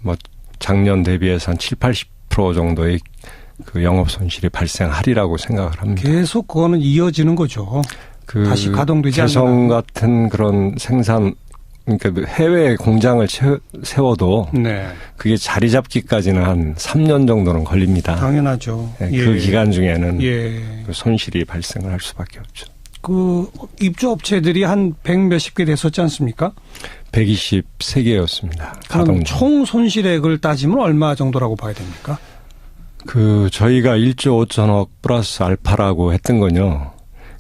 뭐 작년 대비해서 한 70-80% 정도의 그 영업 손실이 발생하리라고 생각을 합니다. 계속 그거는 이어지는 거죠. 그 다시 가동되지 않는 개성 같은 그런 생산 그러니까 해외에 공장을 세워도 네. 그게 자리 잡기까지는 한 3년 정도는 걸립니다. 당연하죠. 네, 예. 그 기간 중에는 예. 그 손실이 발생을 할 수밖에 없죠. 그 입주업체들이 한 100 몇십 개 됐었지 않습니까? 123개였습니다. 그럼 총 손실액을 따지면 얼마 정도라고 봐야 됩니까? 그 저희가 1조 5천억 플러스 알파라고 했던 건요.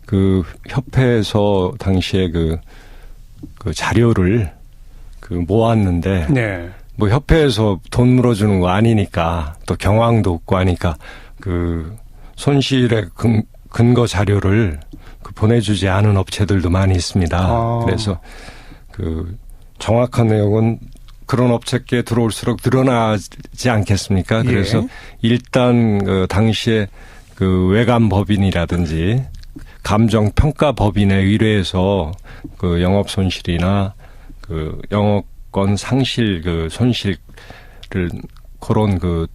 그 협회에서 당시에 그 자료를 그 모았는데 네. 뭐 협회에서 돈 물어주는 거 아니니까 또 경황도 없고 하니까 그 손실의 근거 자료를 그 보내주지 않은 업체들도 많이 있습니다. 그래서 그 정확한 내용은 그런 업체께 들어올수록 늘어나지 않겠습니까? 그래서 예. 일단 그 당시에 그 외감법인이라든지 감정평가법인에 의뢰해서 그 영업 손실이나 그 영업권 상실 그 손실을 그런 그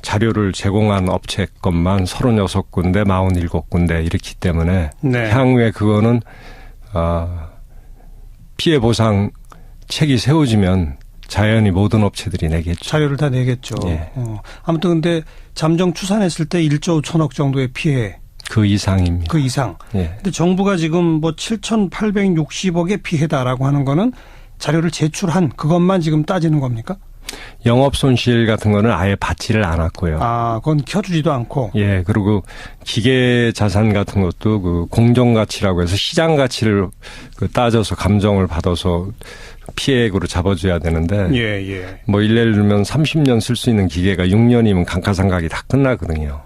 자료를 제공한 업체 것만 36군데, 47군데 이렇기 때문에 네. 향후에 그거는 피해 보상 책이 세워지면 자연히 모든 업체들이 내겠죠. 자료를 다 내겠죠. 예. 아무튼 근데 잠정 추산했을 때 1조 5천억 정도의 피해. 그 이상입니다. 그 이상. 예. 근데 정부가 지금 뭐 7,860억의 피해다라고 하는 거는 자료를 제출한 그것만 지금 따지는 겁니까? 영업 손실 같은 거는 아예 받지를 않았고요. 그건 켜주지도 않고. 예, 그리고 기계 자산 같은 것도 그 공정 가치라고 해서 시장 가치를 그 따져서 감정을 받아서 피해액으로 잡아줘야 되는데. 예. 뭐 예를 들면 30년 쓸 수 있는 기계가 6년이면 감가상각이 다 끝나거든요.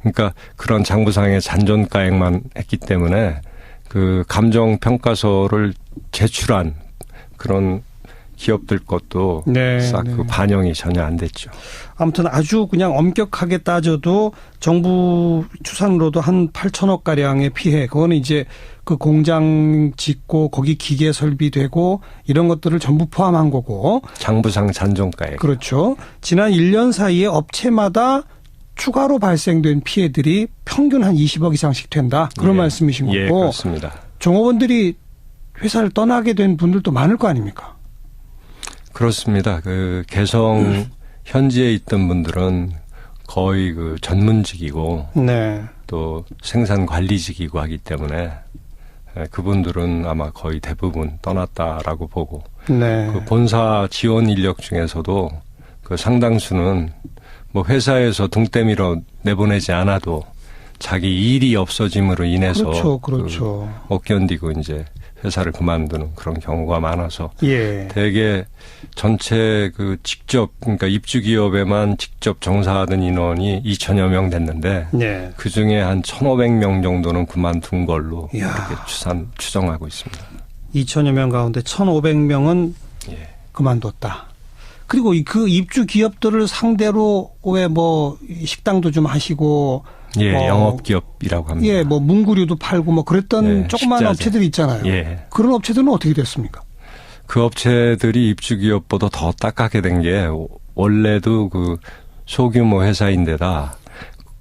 그러니까 그런 장부상의 잔존가액만 했기 때문에 그 감정 평가서를 제출한 그런 기업들 것도 싹 그 반영이 전혀 안 됐죠. 아무튼 아주 그냥 엄격하게 따져도 정부 추산으로도 한 8천억 가량의 피해. 그거는 이제 그 공장 짓고 거기 기계 설비되고 이런 것들을 전부 포함한 거고. 장부상 잔존가액. 그렇죠. 지난 1년 사이에 업체마다 추가로 발생된 피해들이 평균 한 20억 이상씩 된다. 그런 말씀이신 거고. 예, 그렇습니다. 종업원들이 회사를 떠나게 된 분들도 많을 거 아닙니까? 그렇습니다. 그 개성 현지에 있던 분들은 거의 그 전문직이고 네. 또 생산 관리직이고 하기 때문에 그분들은 아마 거의 대부분 떠났다라고 보고 네. 그 본사 지원 인력 중에서도 그 상당수는 뭐 회사에서 등 때밀어 내보내지 않아도 자기 일이 없어짐으로 인해서 그렇죠. 못 견디고 이제 회사를 그만두는 그런 경우가 많아서 대개 전체 그 직접 그러니까 입주 기업에만 직접 종사하던 인원이 2천여 명 됐는데 그 중에 한 1,500명 정도는 그만둔 걸로 이렇게 추정하고 있습니다. 2천여 명 가운데 1,500명은 그만뒀다. 그리고 그 입주 기업들을 상대로 왜 뭐 식당도 좀 하시고 예, 영업기업이라고 합니다. 예, 뭐 문구류도 팔고 뭐 그랬던 예, 조그마한 식자재. 업체들이 있잖아요. 예. 그런 업체들은 어떻게 됐습니까? 그 업체들이 입주기업보다 더 딱하게 된 게 원래도 그 소규모 회사인데다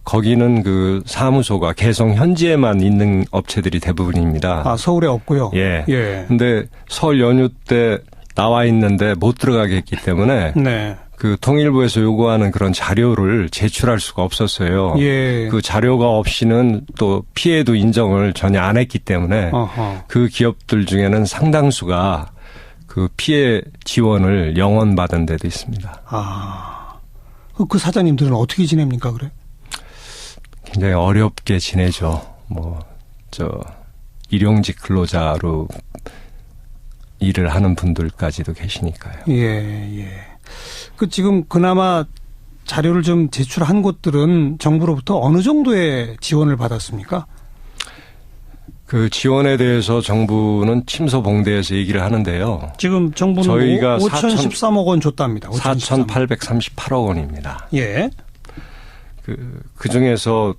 거기는 그 사무소가 개성 현지에만 있는 업체들이 대부분입니다. 아, 서울에 없고요. 예. 예. 근데 설 연휴 때 나와 있는데 못 들어가게 했기 때문에 네. 그 통일부에서 요구하는 그런 자료를 제출할 수가 없었어요. 예. 그 자료가 없이는 또 피해도 인정을 전혀 안 했기 때문에 어허. 그 기업들 중에는 상당수가 그 피해 지원을 영원받은 데도 있습니다. 아. 그 사장님들은 어떻게 지냅니까, 그래? 굉장히 어렵게 지내죠. 일용직 근로자로 일을 하는 분들까지도 계시니까요. 예, 예. 그 지금 그나마 자료를 좀 제출한 곳들은 정부로부터 어느 정도의 지원을 받았습니까? 그 지원에 대해서 정부는 침소봉대에서 얘기를 하는데요. 지금 정부는 저희가 5,013억 원 줬답니다. 4,838억 원입니다. 예. 그 중에서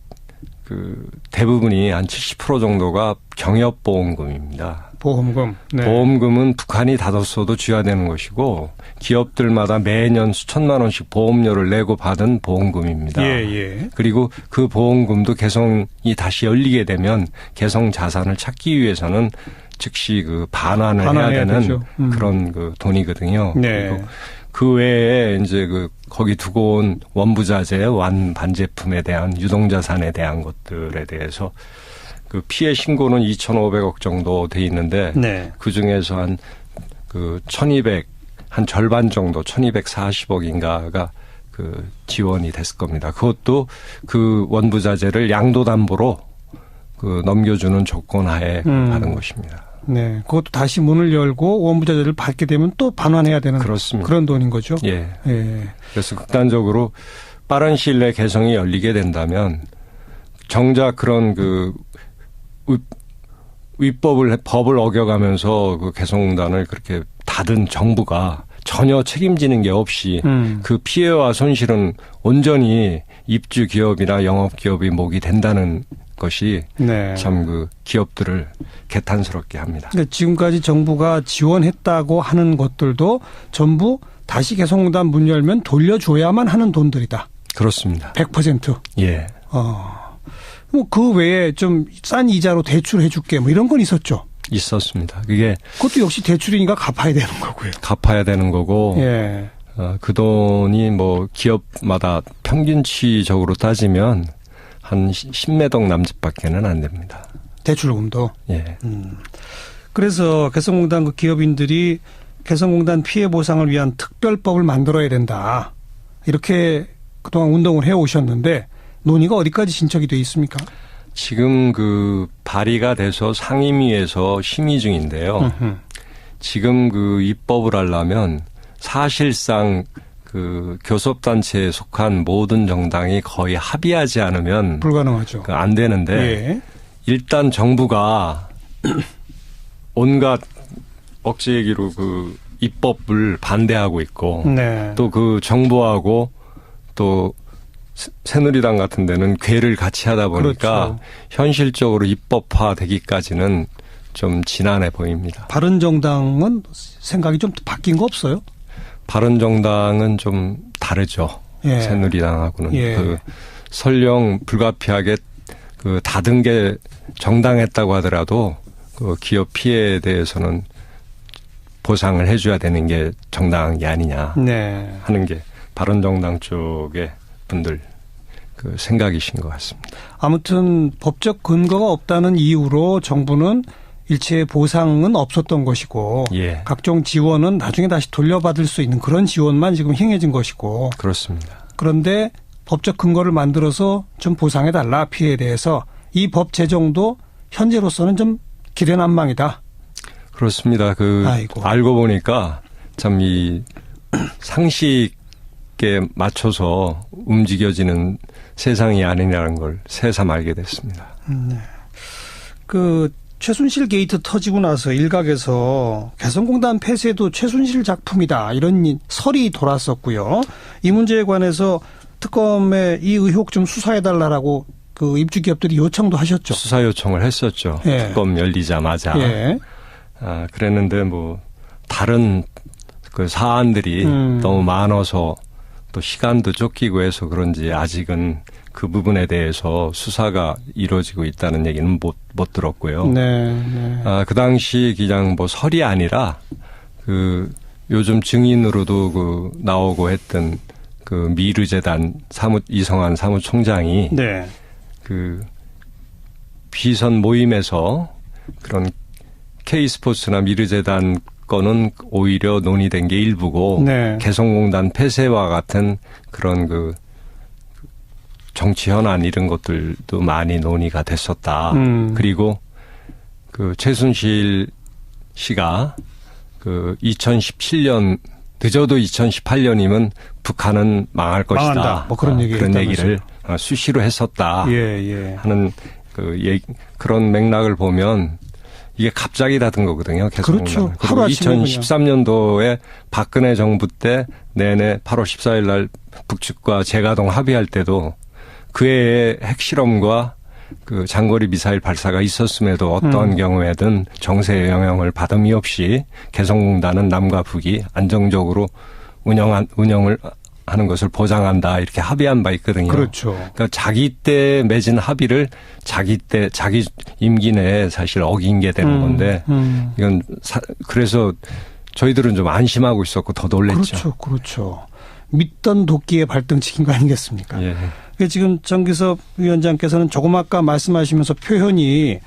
그 대부분이 한 70% 정도가 경협보험금입니다. 보험금. 네. 보험금은 북한이 닫았어도 쥐어야 되는 것이고 기업들마다 매년 수천만 원씩 보험료를 내고 받은 보험금입니다. 예, 예. 그리고 그 보험금도 개성이 다시 열리게 되면 개성 자산을 찾기 위해서는 즉시 그 반환을 해야 되는 그런 그 돈이거든요. 네. 그리고 그 외에 이제 거기 두고 온 원부자재, 완반제품에 대한 유동자산에 대한 것들에 대해서 그 피해 신고는 2,500억 정도 돼 있는데 네. 그 중에서 한 1,200, 한 절반 정도 1,240억인가가 그 지원이 됐을 겁니다. 그것도 그 원부자재를 양도담보로 그 넘겨주는 조건 하에 받은 것입니다. 네, 그것도 다시 문을 열고 원부자재를 받게 되면 또 반환해야 되는 그렇습니다. 그런 돈인 거죠. 예. 예. 그래서 극단적으로 빠른 시일 내에 개성이 열리게 된다면 정작 그런 법을 어겨가면서 그 개성공단을 그렇게 닫은 정부가 전혀 책임지는 게 없이 그 피해와 손실은 온전히 입주 기업이나 영업 기업이 목이 된다는 것이 네. 참 그 기업들을 개탄스럽게 합니다. 그러니까 지금까지 정부가 지원했다고 하는 것들도 전부 다시 개성공단 문 열면 돌려줘야만 하는 돈들이다. 그렇습니다. 100%. 예. 뭐 그 외에 좀 싼 이자로 대출해 줄게 뭐 이런 건 있었죠. 있었습니다. 그게 그것도 역시 대출이니까 갚아야 되는 거고요. 갚아야 되는 거고 예. 그 돈이 뭐 기업마다 평균치적으로 따지면 한 10매덕 남짓밖에는 안 됩니다. 대출금도. 예. 그래서 개성공단 그 기업인들이 개성공단 피해 보상을 위한 특별법을 만들어야 된다. 이렇게 그동안 운동을 해 오셨는데 논의가 어디까지 진척이 돼 있습니까? 지금 그 발의가 돼서 상임위에서 심의 중인데요. 지금 그 입법을 하려면 사실상 그 교섭단체에 속한 모든 정당이 거의 합의하지 않으면 불가능하죠. 안 되는데 예. 일단 정부가 온갖 억지 얘기로 그 입법을 반대하고 있고 네. 또 그 정부하고 또 새누리당 같은 데는 궤를 같이 하다 보니까 그렇죠. 현실적으로 입법화되기까지는 좀 지난해 보입니다. 바른정당은 생각이 좀 바뀐 거 없어요? 바른정당은 좀 다르죠. 예. 새누리당하고는. 예. 그 설령 불가피하게 그 닫은 게 정당했다고 하더라도 그 기업 피해에 대해서는 보상을 해줘야 되는 게 정당한 게 아니냐 네. 하는 게 바른정당 쪽의 분들 그 생각이신 것 같습니다. 아무튼 법적 근거가 없다는 이유로 정부는 일체의 보상은 없었던 것이고 예. 각종 지원은 나중에 다시 돌려받을 수 있는 그런 지원만 지금 행해진 것이고 그렇습니다. 그런데 법적 근거를 만들어서 좀 보상해달라 피해에 대해서 이 법 제정도 현재로서는 좀 기대난망이다. 그렇습니다. 아이고. 알고 보니까 참 이 상식에 맞춰서 움직여지는 세상이 아니라는 걸 새삼 알게 됐습니다. 네. 그 최순실 게이트 터지고 나서 일각에서 개성공단 폐쇄도 최순실 작품이다 이런 설이 돌았었고요. 이 문제에 관해서 특검에 이 의혹 좀 수사해달라고 그 입주 기업들이 요청도 하셨죠. 수사 요청을 했었죠. 예. 특검 열리자마자. 예. 그랬는데 뭐 다른 그 사안들이 너무 많아서 또 시간도 쫓기고 해서 그런지 아직은 그 부분에 대해서 수사가 이루어지고 있다는 얘기는 못 들었고요. 네, 네. 그 당시 그냥 뭐 설이 아니라 그 요즘 증인으로도 그 나오고 했던 그 미르재단 이성한 사무총장이 네. 그 비선 모임에서 그런 K스포츠나 미르재단 거는 오히려 논의된 게 일부고 네. 개성공단 폐쇄와 같은 그런 그 정치 현안 이런 것들도 많이 논의가 됐었다. 그리고 그 최순실 씨가 그 2017년 늦어도 2018년이면 북한은 망할 것이다. 망한다. 뭐 그런 얘기를 수시로 했었다. 예. 하는 그런 맥락을 보면 이게 갑자기 닫은 거거든요. 그렇죠. 그리고 2013년도에 박근혜 정부 때 내내 8월 14일 날 북측과 재가동 합의할 때도 그해에 핵실험과 그 장거리 미사일 발사가 있었음에도 어떤 경우에든 정세의 영향을 받음이 없이 개성공단은 남과 북이 안정적으로 운영을 하는 것을 보장한다 이렇게 합의한 바 있거든요. 그렇죠. 그러니까 자기 때 맺은 합의를 자기 임기 내에 사실 어긴 게 되는 건데 이건 그래서 저희들은 좀 안심하고 있었고 더 놀랬죠. 그렇죠. 믿던 도끼의 발등치킨 거 아니겠습니까? 예. 지금 정기섭 위원장께서는 조금 아까 말씀하시면서 표현이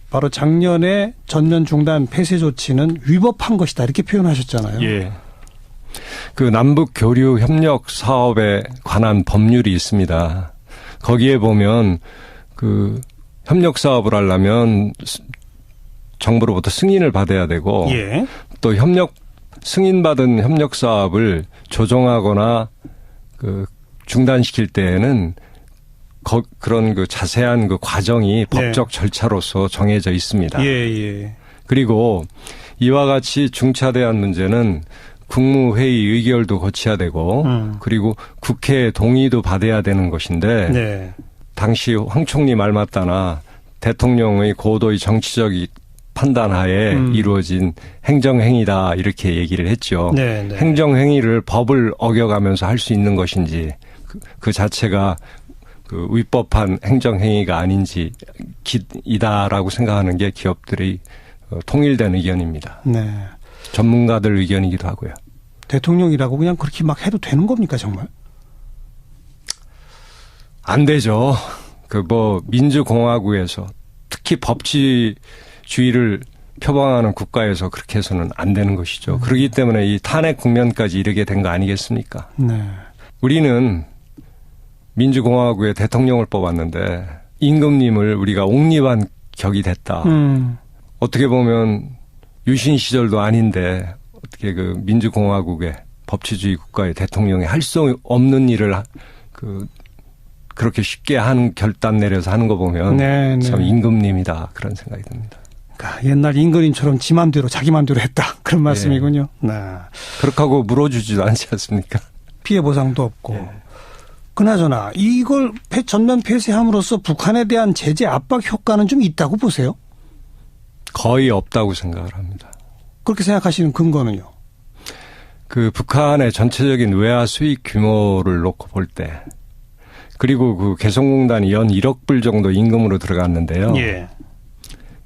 바로 작년에 전면 중단 폐쇄 조치는 위법한 것이다 이렇게 표현하셨잖아요. 예. 그 남북 교류 협력 사업에 관한 법률이 있습니다. 거기에 보면 그 협력 사업을 하려면 정부로부터 승인을 받아야 되고 예. 또 승인받은 협력 사업을 조정하거나 그 중단시킬 때에는 그런 그 자세한 그 과정이 법적 절차로서 정해져 있습니다. 예. 그리고 이와 같이 중차대한 문제는 국무회의 의결도 거쳐야 되고 그리고 국회 동의도 받아야 되는 것인데 네. 당시 황 총리 말 맞다나 대통령의 고도의 정치적 판단하에 이루어진 행정행위다 이렇게 얘기를 했죠. 네. 행정행위를 법을 어겨가면서 할 수 있는 것인지 그 자체가 그 위법한 행정행위가 아닌지 이다라고 생각하는 게 기업들의 통일된 의견입니다. 네. 전문가들 의견이기도 하고요. 대통령이라고 그냥 그렇게 막 해도 되는 겁니까 정말? 안 되죠. 민주공화국에서 특히 법치주의를 표방하는 국가에서 그렇게 해서는 안 되는 것이죠. 그렇기 때문에 이 탄핵 국면까지 이르게 된 거 아니겠습니까? 네. 우리는 민주공화국의 대통령을 뽑았는데 임금님을 우리가 옹립한 격이 됐다. 어떻게 보면 유신 시절도 아닌데 어떻게 그 민주공화국의 법치주의 국가의 대통령이 할 수 없는 일을 그렇게 쉽게 한 결단 내려서 하는 거 보면 참 임금님이다 그런 생각이 듭니다. 그러니까 옛날 임금님처럼 지 맘대로 자기 맘대로 했다 그런 말씀이군요. 네. 그렇게 하고 물어주지도 않지 않습니까? 피해 보상도 없고. 그나저나 이걸 전면 폐쇄함으로써 북한에 대한 제재 압박 효과는 좀 있다고 보세요? 거의 없다고 생각을 합니다. 그렇게 생각하시는 근거는요? 그 북한의 전체적인 외화 수익 규모를 놓고 볼 때 그리고 그 개성공단이 연 1억 불 정도 임금으로 들어갔는데요. 예.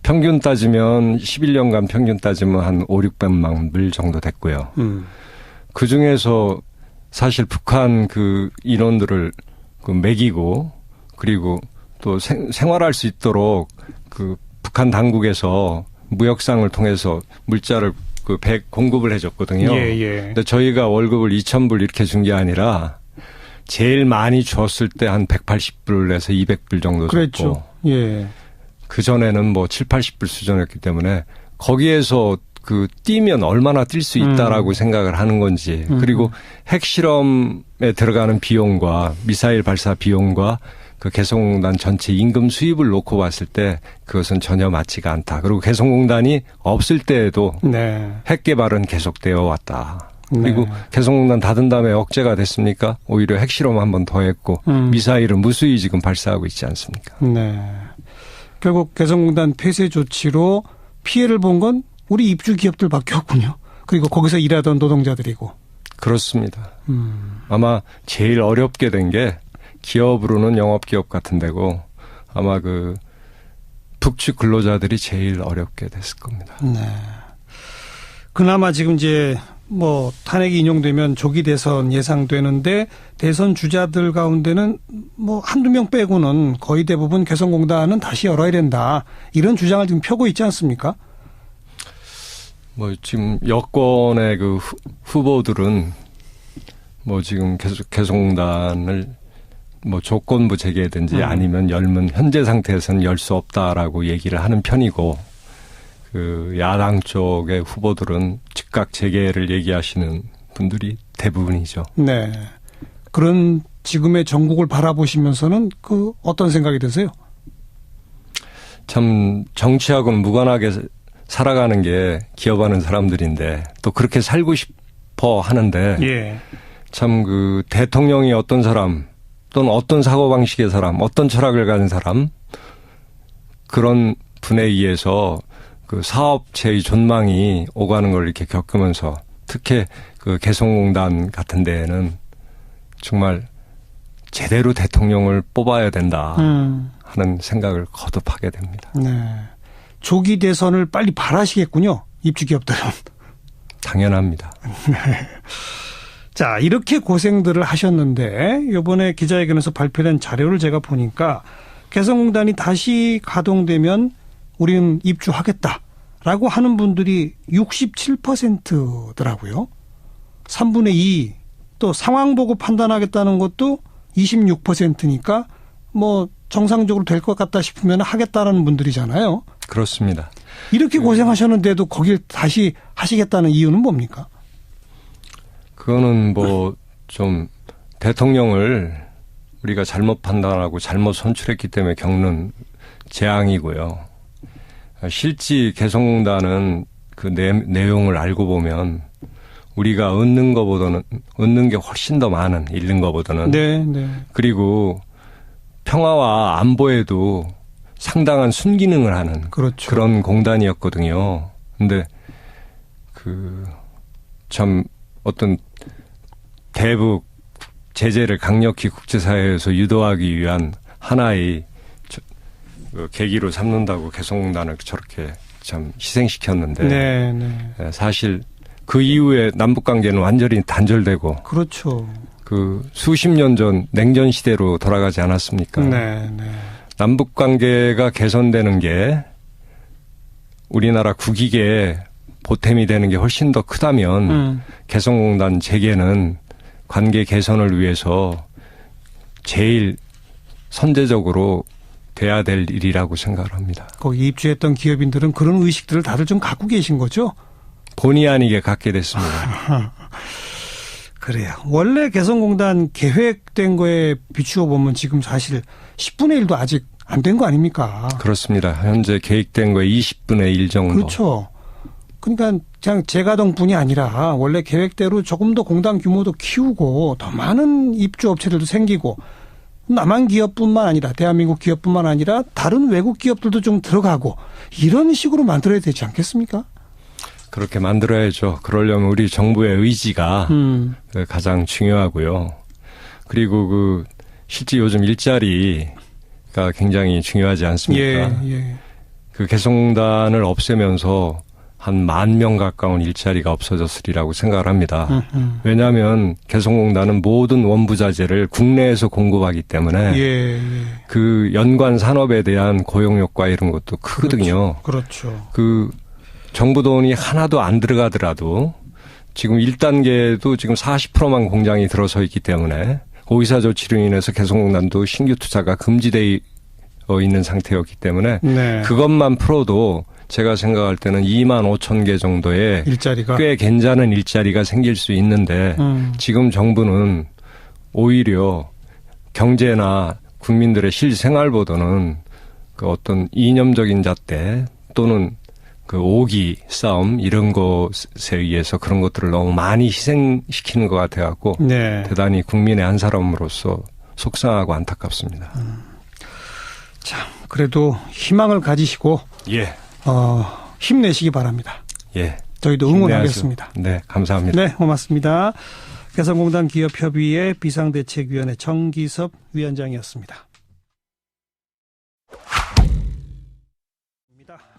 평균 따지면 11년간 평균 따지면 한 5, 600만 불 정도 됐고요. 그중에서 사실 북한 그 인원들을 먹이고 그리고 또 생활할 수 있도록 그 북한 당국에서 무역상을 통해서 물자를 공급을 해줬거든요. 근데 저희가 월급을 2,000불 이렇게 준 게 아니라 제일 많이 줬을 때 한 180불에서 200불 정도 줬고. 예. 그 전에는 뭐 7, 80불 수준이었기 때문에 거기에서 뛰면 얼마나 뛸 수 있다라고 생각을 하는 건지 그리고 핵실험에 들어가는 비용과 미사일 발사 비용과 그 개성공단 전체 임금 수입을 놓고 봤을 때 그것은 전혀 맞지가 않다. 그리고 개성공단이 없을 때에도 네. 핵 개발은 계속되어 왔다. 그리고 네. 개성공단 닫은 다음에 억제가 됐습니까? 오히려 핵실험 한 번 더 했고 미사일은 무수히 지금 발사하고 있지 않습니까? 네. 결국 개성공단 폐쇄 조치로 피해를 본 건 우리 입주 기업들밖에 없군요. 그리고 거기서 일하던 노동자들이고. 그렇습니다. 아마 제일 어렵게 된 게 기업으로는 영업기업 같은 데고 아마 그 북측 근로자들이 제일 어렵게 됐을 겁니다. 네. 그나마 지금 이제 뭐 탄핵이 인용되면 조기 대선 예상되는데 대선 주자들 가운데는 뭐 한두 명 빼고는 거의 대부분 개성공단은 다시 열어야 된다. 이런 주장을 지금 펴고 있지 않습니까? 뭐 지금 여권의 그 후보들은 뭐 지금 계속 개성공단을 뭐 조건부 재개든지 아니면 열면 현재 상태에서는 열 수 없다라고 얘기를 하는 편이고 그 야당 쪽의 후보들은 즉각 재개를 얘기하시는 분들이 대부분이죠. 네. 그런 지금의 전국을 바라보시면서는 그 어떤 생각이 드세요? 참 정치하고는 무관하게 살아가는 게 기업하는 사람들인데 또 그렇게 살고 싶어 하는데 예. 참 그 대통령이 어떤 사람 또는 어떤 사고방식의 사람, 어떤 철학을 가진 사람, 그런 분에 의해서 그 사업체의 존망이 오가는 걸 이렇게 겪으면서 특히 그 개성공단 같은 데에는 정말 제대로 대통령을 뽑아야 된다 하는 생각을 거듭하게 됩니다. 네. 조기 대선을 빨리 바라시겠군요. 입주기업들은. 당연합니다. 자, 이렇게 고생들을 하셨는데 이번에 기자회견에서 발표된 자료를 제가 보니까 개성공단이 다시 가동되면 우리는 입주하겠다라고 하는 분들이 67%더라고요. 3분의 2. 또 상황 보고 판단하겠다는 것도 26%니까 뭐 정상적으로 될 것 같다 싶으면 하겠다라는 분들이잖아요. 그렇습니다. 이렇게 고생하셨는데도 거길 다시 하시겠다는 이유는 뭡니까? 그거는 뭐 좀 대통령을 우리가 잘못 판단하고 잘못 선출했기 때문에 겪는 재앙이고요. 실제 개성공단은 그 내용을 알고 보면 우리가 얻는 것보다는 얻는 게 훨씬 더 많은 잃는 것보다는. 네, 네. 그리고 평화와 안보에도 상당한 순기능을 하는 그렇죠. 그런 공단이었거든요. 근데 그 참 어떤 대북 제재를 강력히 국제사회에서 유도하기 위한 하나의 계기로 삼는다고 개성공단을 저렇게 참 희생시켰는데 네, 네. 사실 그 이후에 남북관계는 완전히 단절되고 그렇죠. 그 수십 년 전 냉전 시대로 돌아가지 않았습니까? 네, 네. 남북관계가 개선되는 게 우리나라 국익에 보탬이 되는 게 훨씬 더 크다면 개성공단 재개는 관계 개선을 위해서 제일 선제적으로 돼야 될 일이라고 생각을 합니다. 거기 입주했던 기업인들은 그런 의식들을 다들 좀 갖고 계신 거죠? 본의 아니게 갖게 됐습니다. 그래요. 원래 개성공단 계획된 거에 비추어 보면 지금 사실 10분의 1도 아직 안 된 거 아닙니까? 그렇습니다. 현재 계획된 거에 20분의 1 정도. 그렇죠. 그러니까 그냥 재가동뿐이 아니라 원래 계획대로 조금 더 공단 규모도 키우고 더 많은 입주업체들도 생기고 남한 기업뿐만 아니라 대한민국 기업뿐만 아니라 다른 외국 기업들도 좀 들어가고 이런 식으로 만들어야 되지 않겠습니까? 그렇게 만들어야죠. 그러려면 우리 정부의 의지가 가장 중요하고요. 그리고 그 실제 요즘 일자리가 굉장히 중요하지 않습니까? 예, 예. 그 개성공단을 없애면서 한 10,000명 가까운 일자리가 없어졌으리라고 생각을 합니다. 왜냐하면 개성공단은 모든 원부자재를 국내에서 공급하기 때문에 예, 예. 그 연관 산업에 대한 고용 효과 이런 것도 크거든요. 그렇죠. 그 정부 돈이 하나도 안 들어가더라도 지금 1단계도 지금 40%만 공장이 들어서 있기 때문에 오이사 조치로 인해서 개성공단도 신규 투자가 금지되어 있는 상태였기 때문에 네. 그것만 풀어도 제가 생각할 때는 25,000개 정도의 일자리가 꽤 괜찮은 일자리가 생길 수 있는데 지금 정부는 오히려 경제나 국민들의 실생활보다는 그 어떤 이념적인 잣대 또는 그 오기 싸움 이런 것에 의해서 그런 것들을 너무 많이 희생시키는 것 같아갖고 네. 대단히 국민의 한 사람으로서 속상하고 안타깝습니다. 자, 그래도 희망을 가지시고 예. 힘내시기 바랍니다. 예. 저희도 응원하겠습니다. 네, 감사합니다. 네, 고맙습니다. 개성공단 기업협의회 비상대책위원회 정기섭 위원장이었습니다.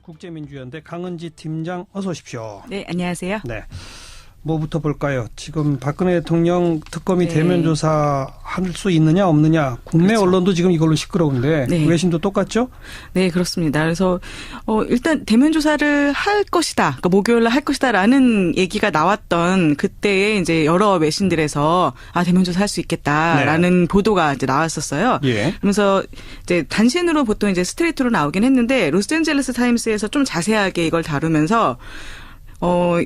국제민주연대 강은지 팀장 어서 오십시오. 네, 안녕하세요. 네. 뭐부터 볼까요? 지금 박근혜 대통령 특검이 네. 대면 조사할 수 있느냐 없느냐 국내 그렇죠. 언론도 지금 이걸로 시끄러운데 네. 외신도 똑같죠? 네, 그렇습니다. 그래서 일단 대면 조사를 할 것이다. 그러니까 목요일 날 할 것이다라는 얘기가 나왔던 그때에 이제 여러 외신들에서 대면 조사할 수 있겠다라는 네. 보도가 이제 나왔었어요. 예. 그러면서 이제 단신으로 보통 이제 스트레이트로 나오긴 했는데 로스앤젤레스 타임스에서 좀 자세하게 이걸 다루면서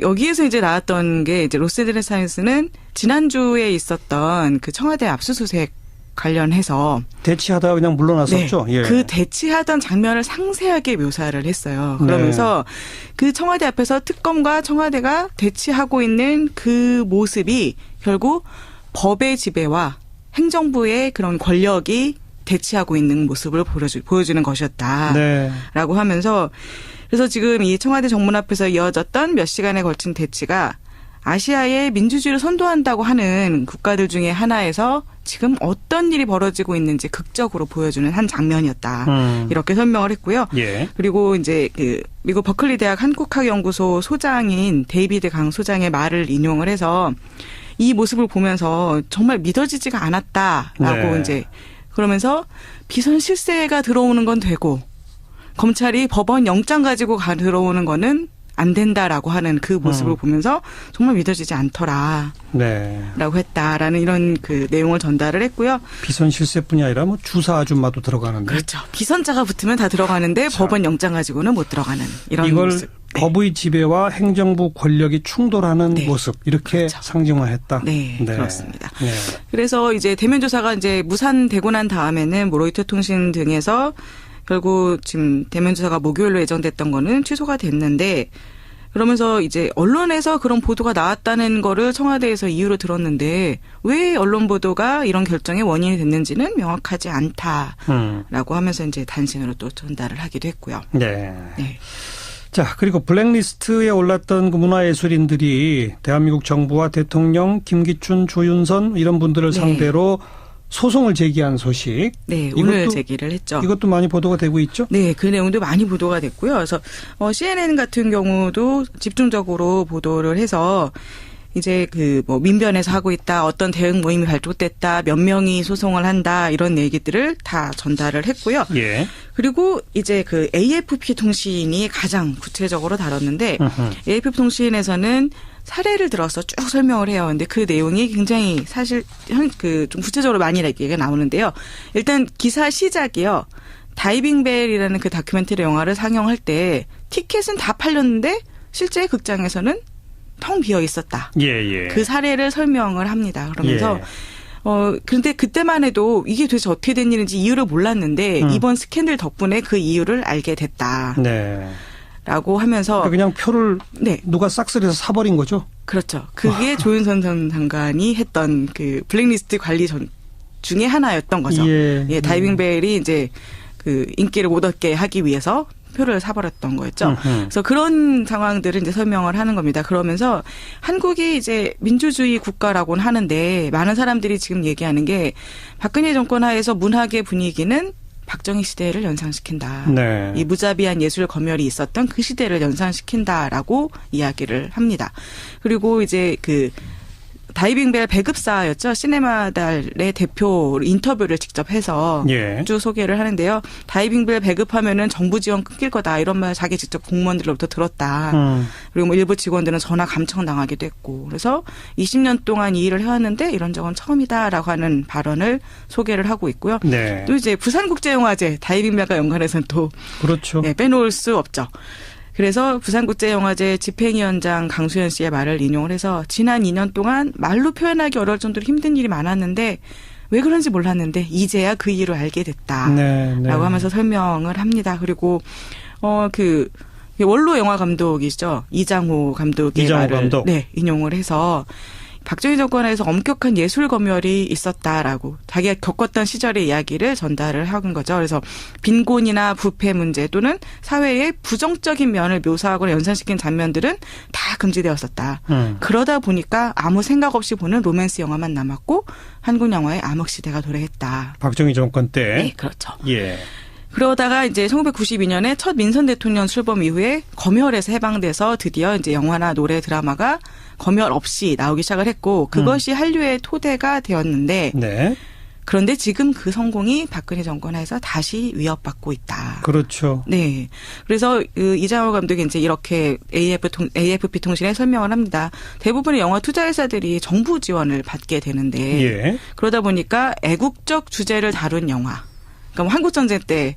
여기에서 이제 나왔던 게 이제 로스앤젤레스 타임스는 지난주에 있었던 그 청와대 압수수색 관련해서 대치하다가 그냥 물러났었죠. 네, 예. 그 대치하던 장면을 상세하게 묘사를 했어요. 그러면서 네. 그 청와대 앞에서 특검과 청와대가 대치하고 있는 그 모습이 결국 법의 지배와 행정부의 그런 권력이 대치하고 있는 모습을 보여주는 것이었다라고 네. 하면서 그래서 지금 이 청와대 정문 앞에서 이어졌던 몇 시간에 걸친 대치가 아시아의 민주주의를 선도한다고 하는 국가들 중에 하나에서 지금 어떤 일이 벌어지고 있는지 극적으로 보여주는 한 장면이었다. 이렇게 설명을 했고요. 예. 그리고 이제 그 미국 버클리 대학 한국학연구소 소장인 데이비드 강 소장의 말을 인용을 해서 이 모습을 보면서 정말 믿어지지가 않았다라고 네. 이제 그러면서 비선 실세가 들어오는 건 되고 검찰이 법원 영장 가지고 들어오는 거는 안 된다라고 하는 그 모습을 보면서 정말 믿어지지 않더라. 네. 라고 했다라는 이런 그 내용을 전달을 했고요. 비선 실세뿐이 아니라 뭐 주사 아줌마도 들어가는데. 그렇죠. 비선자가 붙으면 다 들어가는데 법원 영장 가지고는 못 들어가는 이런 이걸 모습. 네. 법의 지배와 행정부 권력이 충돌하는 네. 모습 이렇게 그렇죠. 상징화했다. 네, 네. 그렇습니다. 네. 그래서 이제 대면 조사가 이제 무산되고 난 다음에는 뭐 로이터 통신 등에서 결국 지금 대면 조사가 목요일로 예정됐던 거는 취소가 됐는데 그러면서 이제 언론에서 그런 보도가 나왔다는 거를 청와대에서 이유로 들었는데 왜 언론 보도가 이런 결정의 원인이 됐는지는 명확하지 않다라고 하면서 이제 단신으로 또 전달을 하기도 했고요. 네. 네. 자, 그리고 블랙리스트에 올랐던 그 문화예술인들이 대한민국 정부와 대통령, 김기춘, 조윤선 이런 분들을 네. 상대로 소송을 제기한 소식. 네, 오늘 제기를 했죠. 이것도 많이 보도가 되고 있죠? 네, 그 내용도 많이 보도가 됐고요. 그래서 CNN 같은 경우도 집중적으로 보도를 해서 이제 그 뭐 민변에서 하고 있다, 어떤 대응 모임이 발족됐다, 몇 명이 소송을 한다 이런 얘기들을 다 전달을 했고요. 예. 그리고 이제 그 AFP 통신이 가장 구체적으로 다뤘는데 AFP 통신에서는 사례를 들어서 쭉 설명을 해요. 근데 그 내용이 굉장히 사실 그 좀 구체적으로 많이 얘기가 나오는데요. 일단 기사 시작이요. 다이빙벨이라는 그 다큐멘터리 영화를 상영할 때 티켓은 다 팔렸는데 실제 극장에서는 텅 비어 있었다. 예, 예. 그 사례를 설명을 합니다. 그러면서 예. 그런데 그때만 해도 이게 도대체 어떻게 된 일인지 이유를 몰랐는데 이번 스캔들 덕분에 그 이유를 알게 됐다. 네. 라고 하면서 그냥 표를 네. 누가 싹쓸이해서 사버린 거죠? 그렇죠. 그게 조윤선 전 장관이 했던 그 블랙리스트 관리 중에 하나였던 거죠. 예, 예 다이빙벨이 이제 그 인기를 못 얻게 하기 위해서 표를 사버렸던 거였죠. 그래서 그런 상황들을 이제 설명을 하는 겁니다. 그러면서 한국이 이제 민주주의 국가라고는 하는데 많은 사람들이 지금 얘기하는 게 박근혜 정권 하에서 문학의 분위기는 박정희 시대를 연상시킨다. 네. 이 무자비한 예술 검열이 있었던 그 시대를 연상시킨다라고 이야기를 합니다. 그리고 이제 그 다이빙벨 배급사였죠. 시네마달의 대표 인터뷰를 직접 해서 예. 쭉 소개를 하는데요. 다이빙벨 배급하면은 정부 지원 끊길 거다 이런 말 자기 직접 공무원들로부터 들었다. 그리고 뭐 일부 직원들은 전화 감청당하기도 했고 그래서 20년 동안 이 일을 해왔는데 이런 적은 처음이다라고 하는 발언을 소개를 하고 있고요. 네. 또 이제 부산국제영화제 다이빙벨과 연관해서는 또 그렇죠. 네, 빼놓을 수 없죠. 그래서 부산국제영화제 집행위원장 강수현 씨의 말을 인용을 해서 지난 2년 동안 말로 표현하기 어려울 정도로 힘든 일이 많았는데 왜 그런지 몰랐는데 이제야 그 이유를 알게 됐다라고 네, 네. 하면서 설명을 합니다. 그리고 그 원로 영화 감독이죠. 이장호 감독의 말을 감독. 네, 인용을 해서 박정희 정권에서 엄격한 예술 검열이 있었다라고 자기가 겪었던 시절의 이야기를 전달을 한 거죠. 그래서 빈곤이나 부패 문제 또는 사회의 부정적인 면을 묘사하거나 연상시킨 장면들은 다 금지되었었다. 그러다 보니까 아무 생각 없이 보는 로맨스 영화만 남았고 한국 영화의 암흑시대가 도래했다. 박정희 정권 때. 네, 그렇죠. 예. 그러다가 이제 1992년에 첫 민선 대통령 출범 이후에 검열에서 해방돼서 드디어 이제 영화나 노래, 드라마가 검열 없이 나오기 시작을 했고 그것이 한류의 토대가 되었는데 네. 그런데 지금 그 성공이 박근혜 정권 하에서 다시 위협받고 있다. 그렇죠. 네. 그래서 이장호 감독이 이제 이렇게 AFP 통신에 설명을 합니다. 대부분의 영화 투자회사들이 정부 지원을 받게 되는데 예. 그러다 보니까 애국적 주제를 다룬 영화. 그러니까 뭐 한국전쟁 때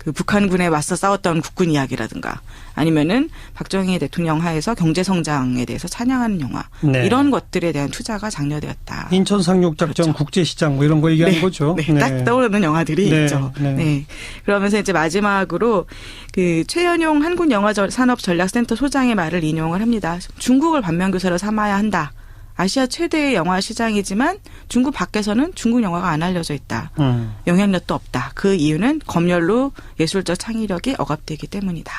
그 북한군에 맞서 싸웠던 국군 이야기라든가 아니면은 박정희 대통령 하에서 경제성장에 대해서 찬양하는 영화. 네. 이런 것들에 대한 투자가 장려되었다. 인천 상륙작전 그렇죠. 국제시장 뭐 이런 거 얘기하는 네. 거죠. 네. 딱 떠오르는 영화들이 네. 있죠. 네. 네. 그러면서 이제 마지막으로 그 최연용 한국영화산업전략센터 소장의 말을 인용을 합니다. 중국을 반면교사로 삼아야 한다. 아시아 최대의 영화 시장이지만 중국 밖에서는 중국 영화가 안 알려져 있다. 영향력도 없다. 그 이유는 검열로 예술적 창의력이 억압되기 때문이다.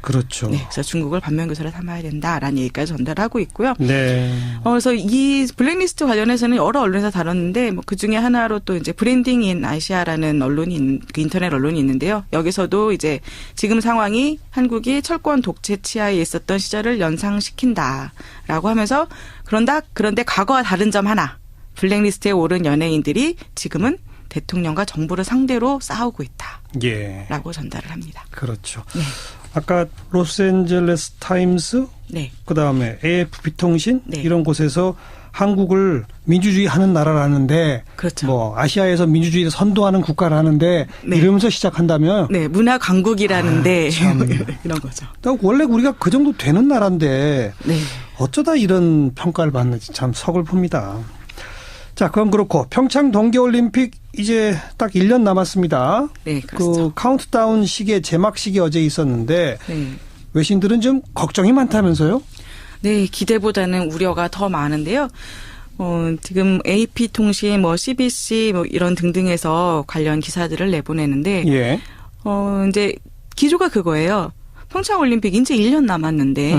그렇죠. 네, 그래서 중국을 반면교사로 삼아야 된다라는 얘기까지 전달하고 있고요. 네. 그래서 이 블랙리스트 관련해서는 여러 언론에서 다뤘는데 뭐 그 중에 하나로 또 이제 브랜딩인 아시아라는 언론이 그 인터넷 언론이 있는데요. 여기서도 이제 지금 상황이 한국이 철권 독재 치하에 있었던 시절을 연상시킨다라고 하면서 그런데 과거와 다른 점 하나. 블랙리스트에 오른 연예인들이 지금은 대통령과 정부를 상대로 싸우고 있다. 예. 라고 전달을 합니다. 그렇죠. 네. 아까 로스앤젤레스 타임스, 네. 그다음에 AFP 통신 네. 이런 곳에서 한국을 민주주의 하는 나라라는데 그렇죠. 뭐 아시아에서 민주주의를 선도하는 국가라는데 네. 이러면서 시작한다면 네, 문화 강국이라는데 이런 거죠. 원래 우리가 그 정도 되는 나라인데 네. 어쩌다 이런 평가를 받는지 참 서글픕니다. 자, 그건 그렇고 평창 동계올림픽 이제 딱 1년 남았습니다. 네, 그렇죠. 그 카운트다운 시계 제막식이 어제 있었는데 네. 외신들은 좀 걱정이 많다면서요? 네, 기대보다는 우려가 더 많은데요. 지금 AP통신, 뭐 CBC 뭐 이런 등등에서 관련 기사들을 내보내는데, 예. 이제 기조가 그거예요. 평창올림픽 이제 1년 남았는데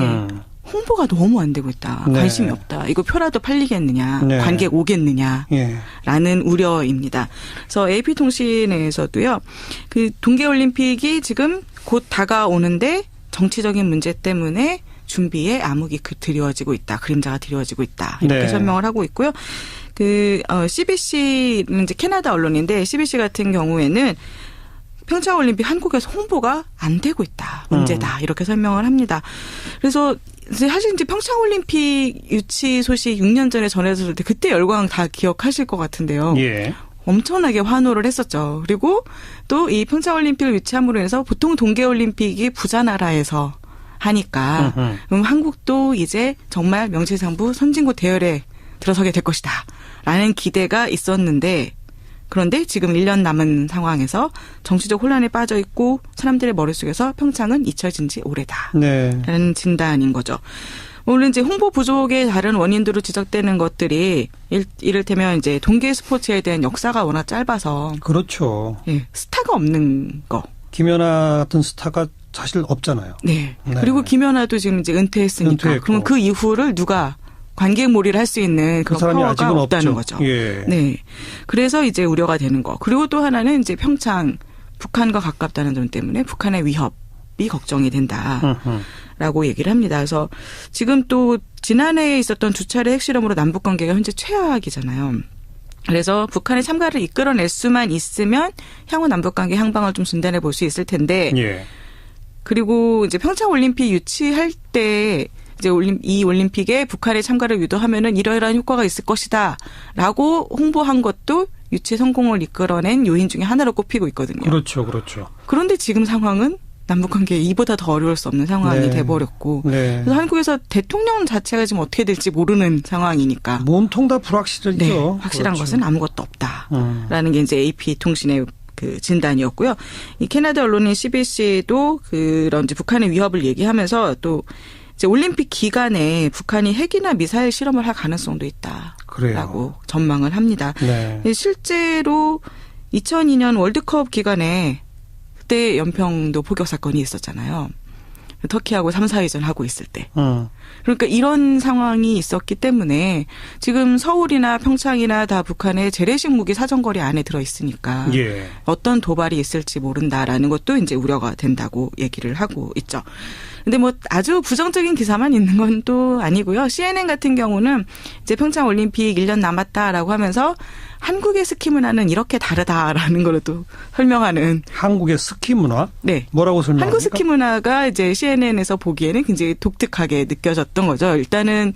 홍보가 너무 안 되고 있다. 네. 관심이 없다. 이거 표라도 팔리겠느냐. 네. 관객 오겠느냐. 예. 라는 우려입니다. 그래서 AP통신에서도요. 그 동계올림픽이 지금 곧 다가오는데 정치적인 문제 때문에 준비에 암흑이 드리워지고 있다. 그림자가 드리워지고 있다. 이렇게 네. 설명을 하고 있고요. CBC는 이제 캐나다 언론인데 CBC 같은 경우에는 평창올림픽 한국에서 홍보가 안 되고 있다. 문제다. 이렇게 설명을 합니다. 그래서 사실 이제 평창올림픽 유치 소식 6년 전에 전해졌을 때 그때 열광 다 기억하실 것 같은데요. 예. 엄청나게 환호를 했었죠. 그리고 또 이 평창올림픽을 유치함으로 인해서 보통 동계올림픽이 부자 나라에서 하니까 한국도 이제 정말 명실상부 선진국 대열에 들어서게 될 것이다. 라는 기대가 있었는데 그런데 지금 1년 남은 상황에서 정치적 혼란에 빠져 있고 사람들의 머릿속에서 평창은 잊혀진 지 오래다. 네. 라는 진단인 거죠. 물론 이제 홍보 부족의 다른 원인으로 지적되는 것들이 이를테면 이제 동계 스포츠에 대한 역사가 워낙 짧아서 그렇죠. 예, 스타가 없는 거. 김연아 같은 스타가 사실 없잖아요. 네. 네. 그리고 김연아도 지금 이제 은퇴했으니까 은퇴했고. 그러면 그 이후를 누가 관객몰이를 할 수 있는 그 그런 사람이 파워가 아직은 없다는 없죠. 거죠. 예. 네. 그래서 이제 우려가 되는 거. 그리고 또 하나는 이제 평창 북한과 가깝다는 점 때문에 북한의 위협이 걱정이 된다라고 얘기를 합니다. 그래서 지금 또 지난해에 있었던 두 차례 핵실험으로 남북 관계가 현재 최악이잖아요. 그래서 북한의 참가를 이끌어낼 수만 있으면 향후 남북 관계 향방을 좀 진단해 볼 수 있을 텐데. 예. 그리고 이제 평창 올림픽 유치할 때 이제 이 올림픽에 북한의 참가를 유도하면은 이러이러한 효과가 있을 것이다라고 홍보한 것도 유치 성공을 이끌어낸 요인 중에 하나로 꼽히고 있거든요. 그렇죠, 그렇죠. 그런데 지금 상황은 남북관계 이보다 더 어려울 수 없는 상황이 네. 돼버렸고 네. 그래서 한국에서 대통령 자체가 지금 어떻게 될지 모르는 상황이니까 몸통 다 불확실하죠. 네, 확실한 그렇죠. 것은 아무것도 없다라는 게 이제 AP통신의 그 진단이었고요. 이 캐나다 언론인 CBC도 그런 이제 북한의 위협을 얘기하면서 또 이제 올림픽 기간에 북한이 핵이나 미사일 실험을 할 가능성도 있다라고 그래요. 전망을 합니다. 네. 실제로 2002년 월드컵 기간에 그때 연평도 포격 사건이 있었잖아요. 터키하고 3, 4위전 하고 있을 때. 그러니까 이런 상황이 있었기 때문에 지금 서울이나 평창이나 다 북한의 재래식 무기 사정거리 안에 들어있으니까 예. 어떤 도발이 있을지 모른다라는 것도 이제 우려가 된다고 얘기를 하고 있죠. 근데 뭐 아주 부정적인 기사만 있는 건 또 아니고요. CNN 같은 경우는 이제 평창 올림픽 1년 남았다라고 하면서 한국의 스키 문화는 이렇게 다르다라는 걸로 또 설명하는. 한국의 스키 문화? 네. 뭐라고 설명합니까? 한국 스키 문화가 이제 CNN에서 보기에는 굉장히 독특하게 느껴졌던 거죠. 일단은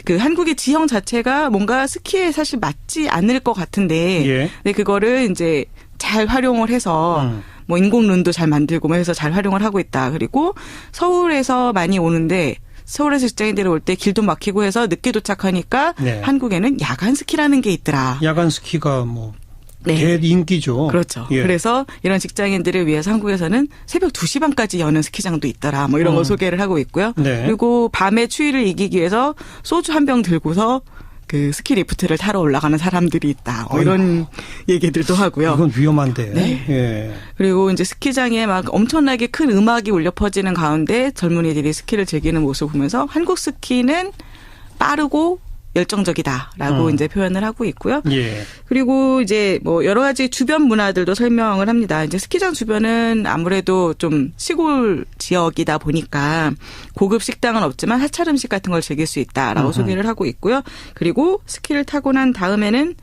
그 한국의 지형 자체가 뭔가 스키에 사실 맞지 않을 것 같은데, 예. 근데 그거를 이제 잘 활용을 해서 뭐 인공눈도 잘 만들고 뭐 해서 잘 활용을 하고 있다. 그리고 서울에서 많이 오는데 서울에서 직장인들이 올 때 길도 막히고 해서 늦게 도착하니까 네. 한국에는 야간 스키라는 게 있더라. 야간 스키가 뭐 네. 대인기죠. 그렇죠. 예. 그래서 이런 직장인들을 위해서 한국에서는 새벽 2시 반까지 여는 스키장도 있더라. 뭐 이런 거 소개를 하고 있고요. 네. 그리고 밤의 추위를 이기기 위해서 소주 한 병 들고서 그 스키 리프트를 타러 올라가는 사람들이 있다. 뭐 이런 얘기들도 하고요. 이건 위험한데. 네. 예. 그리고 이제 스키장에 막 엄청나게 큰 음악이 울려 퍼지는 가운데 젊은이들이 스키를 즐기는 모습을 보면서 한국 스키는 빠르고 열정적이다라고 이제 표현을 하고 있고요. 예. 그리고 이제 뭐 여러 가지 주변 문화들도 설명을 합니다. 이제 스키장 주변은 아무래도 좀 시골 지역이다 보니까 고급 식당은 없지만 사찰 음식 같은 걸 즐길 수 있다라고 소개를 하고 있고요. 그리고 스키를 타고 난 다음에는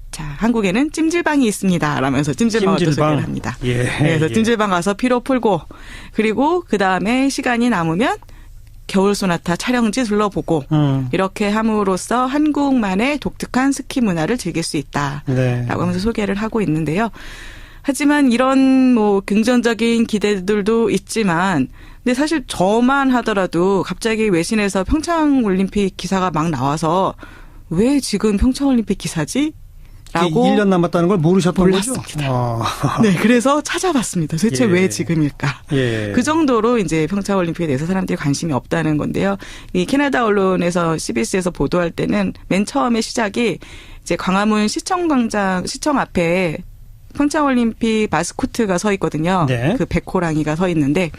자, 한국에는 찜질방이 있습니다. 라면서 찜질방을 또 소개를 합니다. 예. 그래서 예. 찜질방 가서 피로 풀고 그리고 그다음에 시간이 남으면 겨울 소나타 촬영지 둘러보고 이렇게 함으로써 한국만의 독특한 스키 문화를 즐길 수 있다라고 네. 하면서 소개를 하고 있는데요. 하지만 이런 뭐 긍정적인 기대들도 있지만 근데 사실 저만 하더라도 갑자기 외신에서 평창올림픽 기사가 막 나와서 왜 지금 평창올림픽 기사지? 라고 1년 남았다는 걸 모르셨던 거죠? 몰랐습니다. 네, 그래서 찾아봤습니다. 도대체 예. 왜 지금일까? 예. 그 정도로 이제 평창올림픽에 대해서 사람들이 관심이 없다는 건데요. 이 캐나다 언론에서 CBC에서 보도할 때는 맨 처음에 시작이 이제 광화문 시청 앞에 평창올림픽 마스코트가 서 있거든요. 네. 그 백호랑이가 서 있는데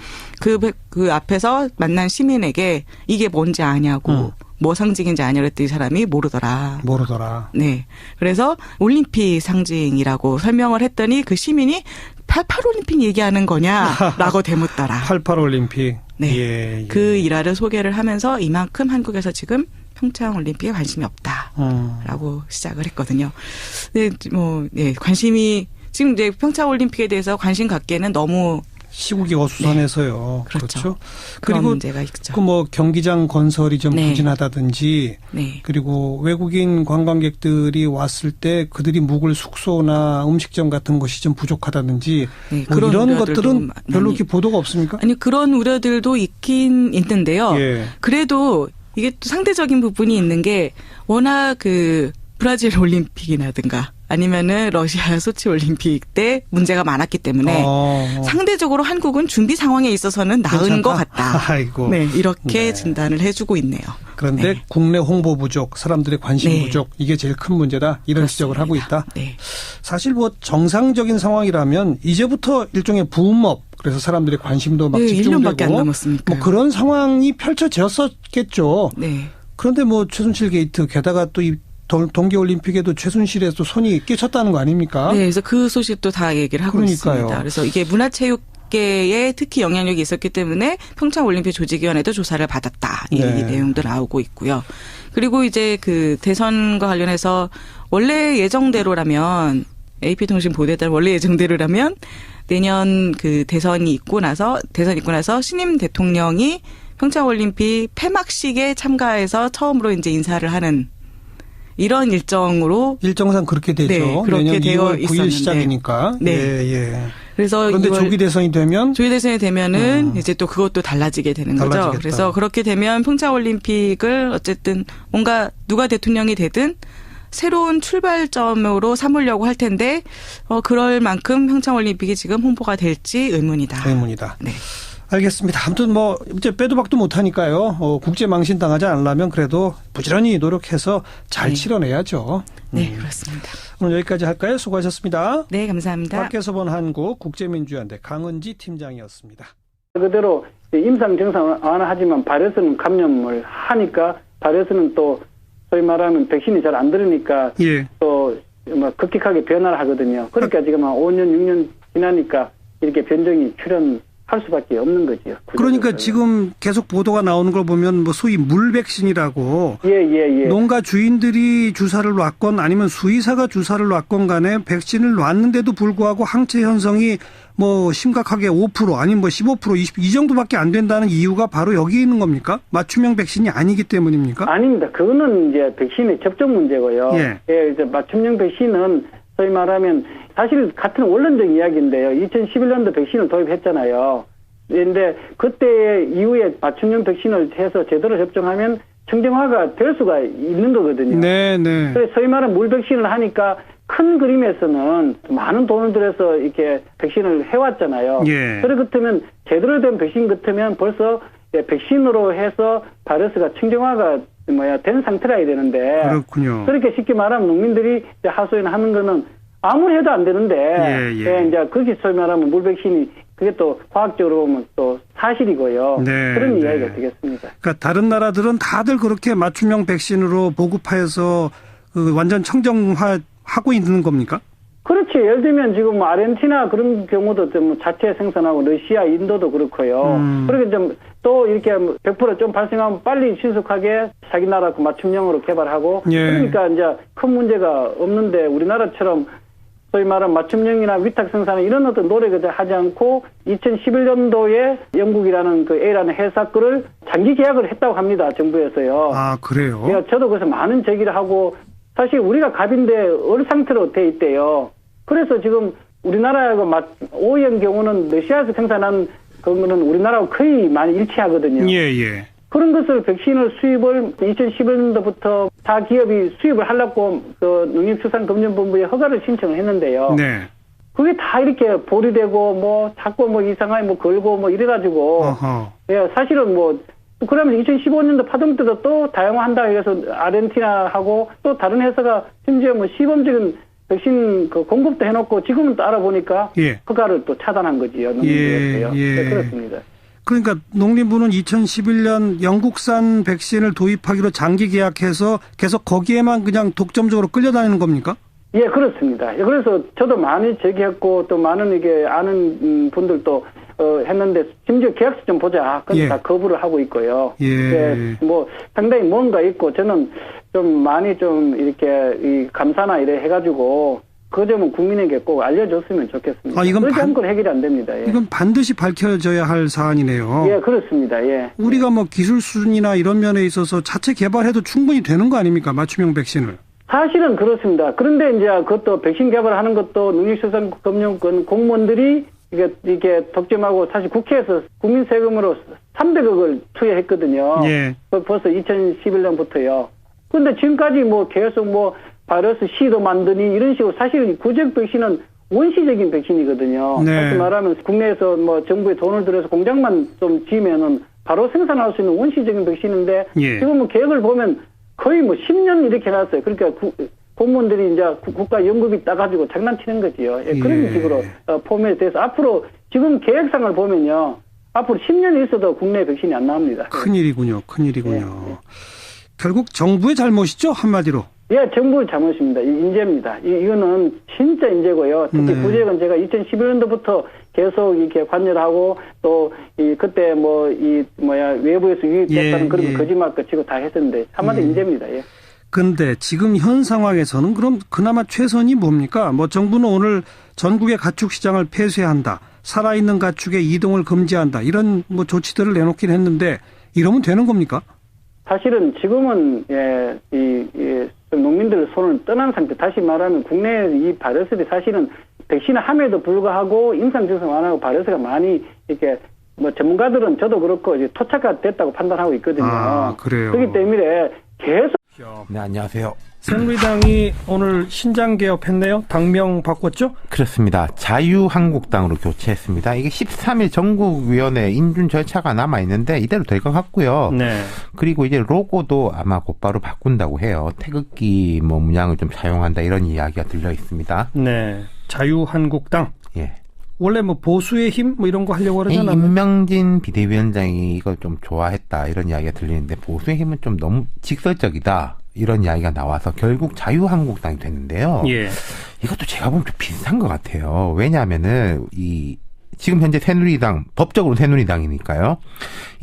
그 앞에서 만난 시민에게 이게 뭔지 아냐고 뭐 상징인지 아냐 그랬더니 이 사람이 모르더라. 네. 그래서 올림픽 상징이라고 설명을 했더니 그 시민이 88올림픽 얘기하는 거냐라고 되묻더라. 88올림픽. 네. 예. 그 일화를 소개를 하면서 이만큼 한국에서 지금 평창올림픽에 관심이 없다라고 시작을 했거든요. 네, 뭐, 네, 관심이 지금 이제 평창올림픽에 대해서 관심 갖기에는 너무 시국이 어수선해서요. 네. 그렇죠. 그리고 문제가 있죠. 그 뭐 경기장 건설이 좀 네. 부진하다든지, 네. 그리고 외국인 관광객들이 왔을 때 그들이 묵을 숙소나 음식점 같은 것이 좀 부족하다든지, 네, 뭐 그런 이런 우려들도 것들은 별로 많이- 이렇게 보도가 없습니까? 아니 그런 우려들도 있긴 있는데요. 예. 그래도 이게 또 상대적인 부분이 있는 게 워낙 그 브라질 올림픽이라든가 아니면은 러시아 소치 올림픽 때 문제가 많았기 때문에 상대적으로 한국은 준비 상황에 있어서는 나은 괜찮다? 것 같다. 아이고. 네, 이렇게 네. 진단을 해주고 있네요. 그런데 네. 국내 홍보 부족, 사람들의 관심 네. 부족, 이게 제일 큰 문제다. 이런 지적을 하고 있다. 네. 사실 뭐 정상적인 상황이라면 이제부터 일종의 붐업, 그래서 사람들의 관심도 막 네, 집중되고 1년밖에 안 남았으니까요. 뭐 그런 상황이 펼쳐졌었겠죠. 네. 그런데 뭐 최순실 게이트, 게다가 또 이 동계올림픽에도 최순실에도 손이 끼쳤다는 거 아닙니까? 네, 그래서 그 소식도 다 얘기를 하고 그러니까요. 있습니다. 그래서 이게 문화체육계에 특히 영향력이 있었기 때문에 평창올림픽 조직위원회도 조사를 받았다. 이 네. 내용도 나오고 있고요. 그리고 이제 그 대선과 관련해서 원래 예정대로라면 AP통신 보도에 따라 원래 예정대로라면 내년 그 대선 있고 나서 신임 대통령이 평창올림픽 폐막식에 참가해서 처음으로 이제 인사를 하는 이런 일정으로 일정상 그렇게 되죠. 네, 그렇게 내년 되어 2월 9일 있었는데. 시작이니까. 네. 예. 그래서 그런데 조기 대선이 되면은 이제 또 그것도 달라지게 되는 거죠. 달라지겠다. 그래서 그렇게 되면 평창올림픽을 어쨌든 뭔가 누가 대통령이 되든 새로운 출발점으로 삼으려고 할 텐데 그럴 만큼 평창올림픽이 지금 홍보가 될지 의문이다. 네. 알겠습니다. 아무튼 뭐 이제 빼도 박도 못하니까요. 국제 망신 당하지 않으려면 그래도 부지런히 노력해서 잘 치러내야죠. 네, 그렇습니다. 오늘 여기까지 할까요? 수고하셨습니다. 네, 감사합니다. 밖에서 본 한국 국제민주연대 강은지 팀장이었습니다. 그대로 임상 증상 완화하지만 바이러스는 감염을 하니까 바이러스는 또 소위 말하면 백신이 잘 안 들으니까 또 뭐 급격하게 변화를 하거든요. 그러니까 지금 한 5년, 6년 지나니까 이렇게 변종이 출현할 수밖에 없는 거죠. 그러니까 지금 계속 보도가 나오는 걸 보면 뭐 소위 물 백신이라고 농가 주인들이 주사를 놨건 아니면 수의사가 주사를 놨건 간에 백신을 놨는데도 불구하고 항체 현성이 뭐 심각하게 5% 아니면 뭐 15%, 20% 이 정도밖에 안 된다는 이유가 바로 여기 있는 겁니까? 맞춤형 백신이 아니기 때문입니까? 아닙니다. 그거는 이제 백신의 접종 문제고요. 이제 맞춤형 백신은 소위 말하면 사실 같은 원론적 이야기인데요. 2011년도 백신을 도입했잖아요. 그런데 그때 이후에 맞춤형 백신을 해서 제대로 접종하면 청정화가 될 수가 있는 거거든요. 그래서 소위 말하는 물 백신을 하니까 큰 그림에서는 많은 돈을 들여서 이렇게 백신을 해왔잖아요. 그래 같으면 제대로 된 백신 같으면 벌써 백신으로 해서 바이러스가 청정화가 된 상태라야 되는데. 그렇군요. 그렇게 쉽게 말하면 농민들이 하소연 하는 거는 아무리 해도 안 되는데. 이제 그게 소위 말하면 물 백신이 그게 또 과학적으로 보면 또 사실이고요. 그런 이야기가 되겠습니다. 그러니까 다른 나라들은 다들 그렇게 맞춤형 백신으로 보급하여서 그 완전 청정화 하고 있는 겁니까? 그렇지. 예를 들면 지금 아르헨티나 그런 경우도 좀 자체 생산하고 러시아, 인도도 그렇고요. 그렇게 좀 또 이렇게 100% 좀 발생하면 빨리 신속하게 자기 나라 그 맞춤형으로 개발하고 그러니까 이제 큰 문제가 없는데 우리나라처럼 소위 말하는 맞춤형이나 위탁 생산 이런 어떤 노력을 하지 않고 2011년도에 영국이라는 그 A라는 회사 거를 장기 계약을 했다고 합니다. 정부에서요. 아, 그래요? 저도 그래서 많은 제기를 하고 사실 우리가 갑인데 어느 상태로 돼 있대요. 그래서 지금 우리나라하고 OEM 경우는 러시아에서 생산한 그거는 우리나라하고 거의 많이 일치하거든요. 그런 것을 백신을 수입을 2011년도부터 다 기업이 수입을 하려고 그 농림축산검증본부에 허가를 신청을 했는데요. 그게 다 이렇게 보류되고 뭐 자꾸 뭐 이상하게 뭐 걸고 뭐 이래가지고 사실은 뭐 그러면 2015년도 파동 때도 또 다양화한다 해서 아르헨티나하고 또 다른 회사가 심지어 뭐 시범적인 백신 그 공급도 해놓고 지금은 또 알아보니까 허가를 또 차단한 거지요. 농민들에서요. 그렇습니다. 그러니까 농림부는 2011년 영국산 백신을 도입하기로 장기 계약해서 계속 거기에만 그냥 독점적으로 끌려다니는 겁니까? 그렇습니다. 그래서 저도 많이 제기했고 또 많은 이게 아는 분들도 했는데 심지어 계약서 좀 보자. 근데 다 거부를 하고 있고요. 뭐 상당히 뭔가 있고 저는 좀 많이 좀 이렇게 이 감사나 이래 해가지고 그 점은 국민에게 꼭 알려줬으면 좋겠습니다. 이건 그렇지 않고는 해결이 안 됩니다. 이건 반드시 밝혀져야 할 사안이네요. 그렇습니다. 우리가 뭐 기술 수준이나 이런 면에 있어서 자체 개발해도 충분히 되는 거 아닙니까? 맞춤형 백신을. 사실은 그렇습니다. 그런데 이제 그것도 백신 개발하는 것도 농림축산검증권 공무원들이 이게 독점하고 사실 국회에서 국민 세금으로 300억을 투여했거든요. 벌써 2011년부터요. 그런데 지금까지 뭐 계속 뭐 바이러스 C도 만드니 이런 식으로 사실 구제역 백신은 원시적인 백신이거든요. 다시 말하면 국내에서 뭐 정부에 돈을 들여서 공장만 좀 지으면은 바로 생산할 수 있는 원시적인 백신인데 지금 뭐 계획을 보면 거의 뭐 10년 이렇게 해놨어요. 그러니까 공무원들이 이제 국가 연금이 따가지고 장난치는 거지요. 그런 식으로 포맷에 대해서 앞으로 지금 계획상을 보면요. 앞으로 10년이 있어도 국내 백신이 안 나옵니다. 큰일이군요. 결국 정부의 잘못이죠? 한마디로. 정부의 잘못입니다. 인재입니다. 이거는 진짜 인재고요. 특히 구제역은 제가 2011년도부터 계속 이렇게 관여하고 또 그때 외부에서 유입됐다는 그런 거짓말 치고 다 했었는데 한마디 인재입니다. 근데 지금 현 상황에서는 그럼 그나마 최선이 뭡니까? 뭐 정부는 오늘 전국의 가축 시장을 폐쇄한다. 살아있는 가축의 이동을 금지한다. 이런 뭐 조치들을 내놓긴 했는데 이러면 되는 겁니까? 사실은 지금은 농민들 손을 떠난 상태. 다시 말하면 국내에 이 바이러스들이 사실은 백신을 함에도 불구하고 임상 증상 완화하고 바이러스가 많이 이렇게 뭐 전문가들은 저도 그렇고 이제 토착화 됐다고 판단하고 있거든요. 아, 그래요. 그렇기 때문에 계속. 네, 안녕하세요. 새누리당이 오늘 신당 개업했네요. 당명 바꿨죠? 그렇습니다. 자유한국당으로 교체했습니다. 이게 13일 전국위원회 인준 절차가 남아있는데 이대로 될 것 같고요. 네. 그리고 이제 로고도 아마 곧바로 바꾼다고 해요. 태극기 뭐 문양을 좀 사용한다 이런 이야기가 들려 있습니다. 네. 자유한국당. 예. 원래 뭐 보수의 힘 뭐 이런 거 하려고 그러잖아요. 임명진 비대위원장이 이걸 좀 좋아했다 이런 이야기가 들리는데 보수의 힘은 좀 너무 직설적이다. 이런 이야기가 나와서 결국 자유한국당이 됐는데요. 예. 이것도 제가 보면 좀 비슷한 것 같아요. 왜냐하면은 지금 현재 새누리당, 법적으로 새누리당이니까요.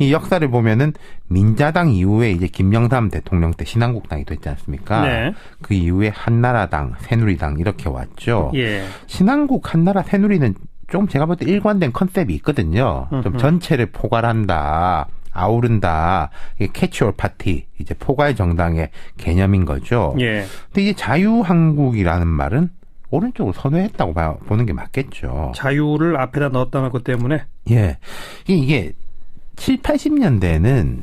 이 역사를 보면은 민자당 이후에 이제 김영삼 대통령 때 신한국당이 됐지 않습니까? 네. 그 이후에 한나라당, 새누리당 이렇게 왔죠. 예. 신한국, 한나라, 새누리는 좀 제가 볼 때 일관된 컨셉이 있거든요. 좀 전체를 포괄한다. 아우른다. 이게 캐치올 파티, 이제 포괄 정당의 개념인 거죠. 예. 근데 이제 자유한국이라는 말은 오른쪽으로 선회했다고 보는 게 맞겠죠. 자유를 앞에다 넣었다는 것 때문에. 예. 이게 7, 80년대에는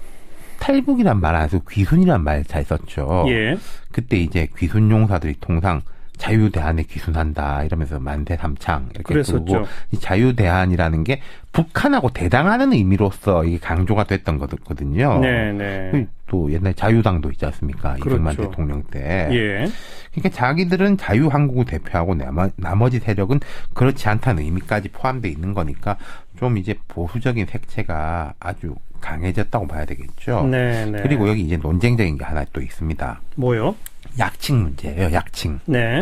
탈북이란 말 안 쓰고 귀순이란 말 잘 썼죠. 예. 그때 이제 귀순 용사들이 통상 자유대한에 귀순한다 이러면서 만세 삼창 이렇게 부르고 이 자유대한이라는 게 북한하고 대당하는 의미로서 이게 강조가 됐던 거거든요. 네네. 또 옛날 자유당도 있지 않습니까? 그렇죠. 이승만 대통령 때. 예. 그러니까 자기들은 자유한국을 대표하고 나머지 세력은 그렇지 않다는 의미까지 포함되어 있는 거니까 좀 이제 보수적인 색채가 아주 강해졌다고 봐야 되겠죠. 네네. 그리고 여기 이제 논쟁적인 게 하나 또 있습니다. 뭐요? 약칭 문제예요. 약칭. 네.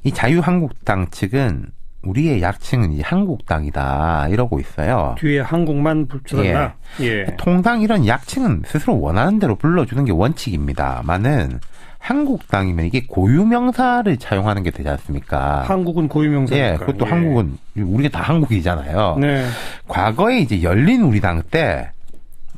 이 자유한국당 측은 우리의 약칭은 이제 한국당이다 이러고 있어요. 뒤에 한국만 붙여달라. 예. 통상 이런 약칭은 스스로 원하는 대로 불러주는 게 원칙입니다만은 한국당이면 이게 고유명사를 차용하는 게 되지 않습니까? 한국은 고유명사니까. 예, 그것도 한국은 우리가 다 한국이잖아요. 네. 과거에 이제 열린 우리당 때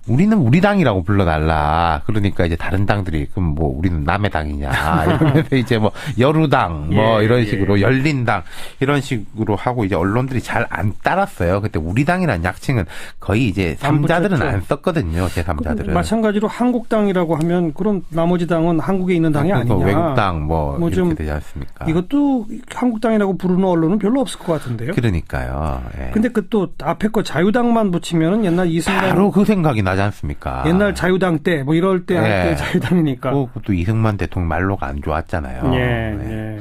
우리는 우리 당이라고 불러달라. 그러니까 이제 다른 당들이 그럼 뭐 우리는 남의 당이냐 이러면서 이제 뭐 여루당 뭐 이런 식으로 열린당 이런 식으로 하고 이제 언론들이 잘 안 따랐어요. 그때 우리 당이라는 약칭은 거의 이제 3자들은 안 썼거든요. 제3자들은. 마찬가지로 한국당이라고 하면 그럼 나머지 당은 한국에 있는 당이 아니냐. 외국당 뭐 이렇게 좀 되지 않습니까? 이것도 한국당이라고 부르는 언론은 별로 없을 것 같은데요. 그러니까요. 예. 근데 그 또 앞에 거 자유당만 붙이면은 옛날 이승만 바로 그 생각이 나지 않습니까? 옛날 자유당 때 뭐 이럴 때 할 때 자유당이니까. 그것도 이승만 대통령 말로가 안 좋았잖아요. 예.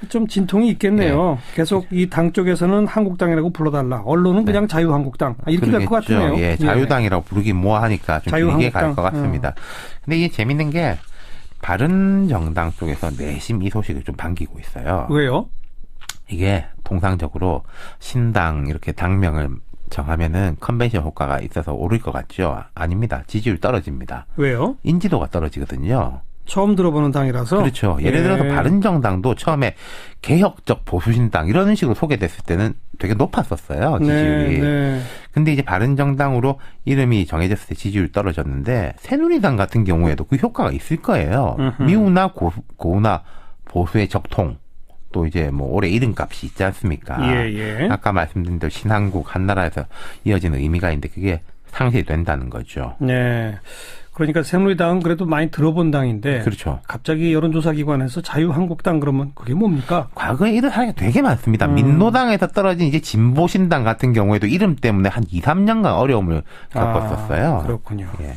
좀 진통이 있겠네요. 계속 이 당 쪽에서는 한국당이라고 불러달라. 언론은 그냥 자유한국당. 이렇게 될 것 같네요. 예, 자유당이라고 부르기 뭐하니까 좀 길게 갈 것 같습니다. 근데 이게 재밌는 게 바른정당 쪽에서 내심 이 소식을 좀 반기고 있어요. 왜요? 이게 통상적으로 신당 이렇게 당명을 정하면은 컨벤션 효과가 있어서 오를 것 같죠? 아닙니다. 지지율 떨어집니다. 왜요? 인지도가 떨어지거든요. 처음 들어보는 당이라서. 그렇죠. 예를 들어서 바른정당도 처음에 개혁적 보수신당 이런 식으로 소개됐을 때는 되게 높았었어요. 지지율이. 네. 근데 이제 바른정당으로 이름이 정해졌을 때 지지율 떨어졌는데 새누리당 같은 경우에도 그 효과가 있을 거예요. 미우나 고우나 보수의 적통. 또 이제 뭐 올해 이름값이 있지 않습니까? 예. 아까 말씀드린 대로 신한국, 한나라에서 이어지는 의미가 있는데 그게 상실이 된다는 거죠. 네. 그러니까 새누리당은 그래도 많이 들어본 당인데. 그렇죠. 갑자기 여론조사기관에서 자유한국당 그러면 그게 뭡니까? 과거에 이런 사례가 되게 많습니다. 민노당에서 떨어진 이제 진보신당 같은 경우에도 이름 때문에 한 2, 3년간 어려움을 겪었었어요. 그렇군요. 예.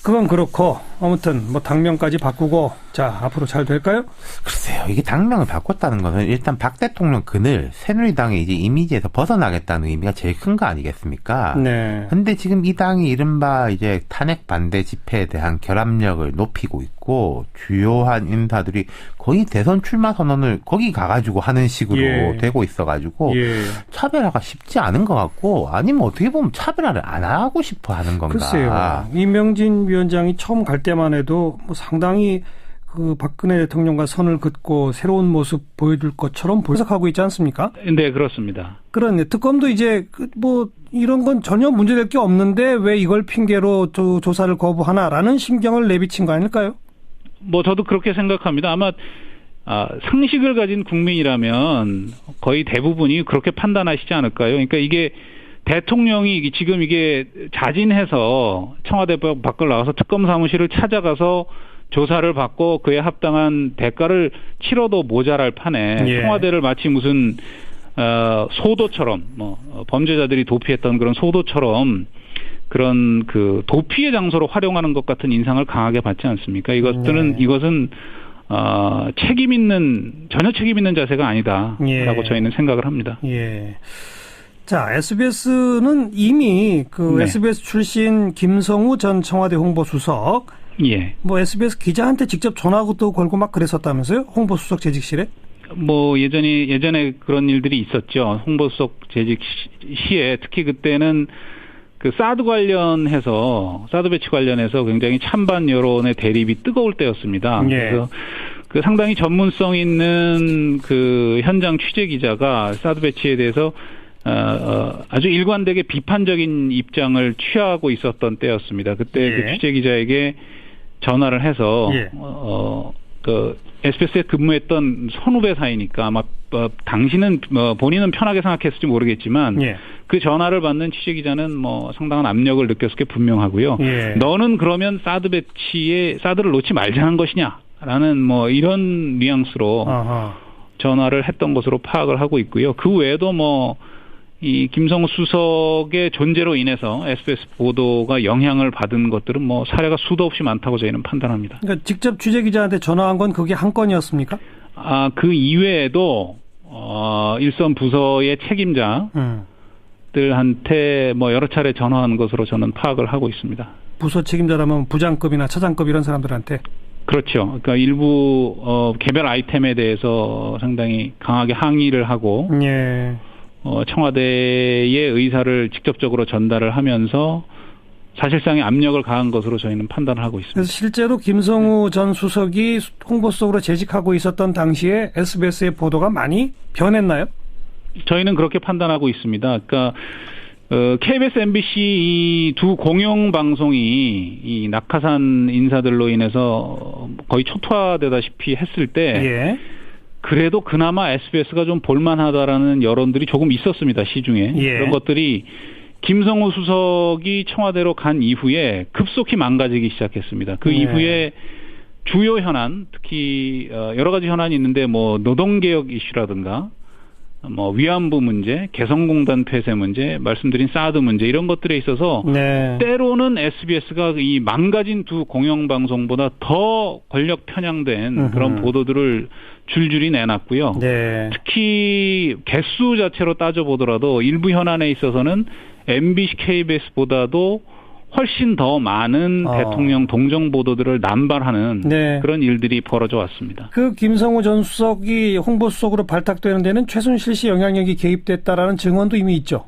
그건 그렇고 아무튼 뭐 당명까지 바꾸고 자 앞으로 잘 될까요? 글쎄요. 이게 당명을 바꿨다는 것은 일단 박 대통령 그늘 새누리당의 이제 이미지에서 벗어나겠다는 의미가 제일 큰 거 아니겠습니까? 네. 근데 지금 이 당이 이른바 이제 탄핵 반대 집회에 대한 결합력을 높이고 있고 주요한 인사들이 거의 대선 출마 선언을 거기 가가지고 하는 식으로 되고 있어가지고 차별화가 쉽지 않은 것 같고 아니면 어떻게 보면 차별화를 안 하고 싶어 하는 건가? 글쎄요. 임명진 위원장이 처음 갈 때만 해도 뭐 상당히 그 박근혜 대통령과 선을 긋고 새로운 모습 보여줄 것처럼 보석하고 있지 않습니까? 네, 그렇습니다. 그런데 특검도 이제 뭐 이런 건 전혀 문제될 게 없는데 왜 이걸 핑계로 조사를 거부하나라는 심경을 내비친 거 아닐까요? 뭐 저도 그렇게 생각합니다. 아마 상식을 가진 국민이라면 거의 대부분이 그렇게 판단하시지 않을까요? 그러니까 이게 대통령이 지금 이게 자진해서 청와대 밖을 나가서 특검 사무실을 찾아가서 조사를 받고 그에 합당한 대가를 치러도 모자랄 판에 청와대를 마치 무슨 소도처럼 범죄자들이 도피했던 그런 소도처럼 그런 그 도피의 장소로 활용하는 것 같은 인상을 강하게 받지 않습니까? 이것은 전혀 책임 있는 자세가 아니다라고 저희는 생각을 합니다. 예. 자, SBS는 이미 SBS 출신 김성우 전 청와대 홍보수석, 뭐 SBS 기자한테 직접 전화도 걸고 막 그랬었다면서요? 홍보수석 재직실에? 뭐 예전에 그런 일들이 있었죠. 홍보수석 재직 시에 특히 그때는 그 사드 배치 관련해서 굉장히 찬반 여론의 대립이 뜨거울 때였습니다. 그래서 그 상당히 전문성 있는 그 현장 취재 기자가 사드 배치에 대해서 아주 일관되게 비판적인 입장을 취하고 있었던 때였습니다. 그때 그 취재 기자에게 전화를 해서 그 SBS에 근무했던 선후배 사이니까 아마 당신은 본인은 편하게 생각했을지 모르겠지만 그 전화를 받는 취재 기자는 뭐 상당한 압력을 느꼈을 게 분명하고요. 너는 그러면 사드를 놓지 말자는 것이냐라는 뭐 이런 뉘앙스로 전화를 했던 것으로 파악을 하고 있고요. 그 외에도 뭐 이 김성우 수석의 존재로 인해서 SBS 보도가 영향을 받은 것들은 뭐 사례가 수도 없이 많다고 저희는 판단합니다. 그러니까 직접 취재 기자한테 전화한 건 그게 한 건이었습니까? 그 이외에도 일선 부서의 책임자들한테 뭐 여러 차례 전화한 것으로 저는 파악을 하고 있습니다. 부서 책임자라면 부장급이나 차장급 이런 사람들한테? 그렇죠. 그러니까 일부 개별 아이템에 대해서 상당히 강하게 항의를 하고 청와대의 의사를 직접적으로 전달을 하면서 사실상의 압력을 가한 것으로 저희는 판단을 하고 있습니다. 그래서 실제로 김성우 전 수석이 홍보수석으로 재직하고 있었던 당시에 SBS의 보도가 많이 변했나요? 저희는 그렇게 판단하고 있습니다. 그러니까 KBS, MBC 이 두 공영 방송이 이 낙하산 인사들로 인해서 거의 초토화되다시피 했을 때 그래도 그나마 SBS가 좀 볼만하다라는 여론들이 조금 있었습니다. 시중에. 그런 것들이 김성우 수석이 청와대로 간 이후에 급속히 망가지기 시작했습니다. 그 이후에 주요 현안, 특히 여러 가지 현안이 있는데 뭐 노동개혁 이슈라든가 뭐 위안부 문제, 개성공단 폐쇄 문제, 말씀드린 사드 문제 이런 것들에 있어서 때로는 SBS가 이 망가진 두 공영방송보다 더 권력 편향된 그런 보도들을 줄줄이 내놨고요. 특히 개수 자체로 따져보더라도 일부 현안에 있어서는 MBC, KBS보다도 훨씬 더 많은 대통령 동정 보도들을 남발하는 그런 일들이 벌어져 왔습니다. 그 김성우 전 수석이 홍보수석으로 발탁되는 데는 최순실 씨 영향력이 개입됐다라는 증언도 이미 있죠.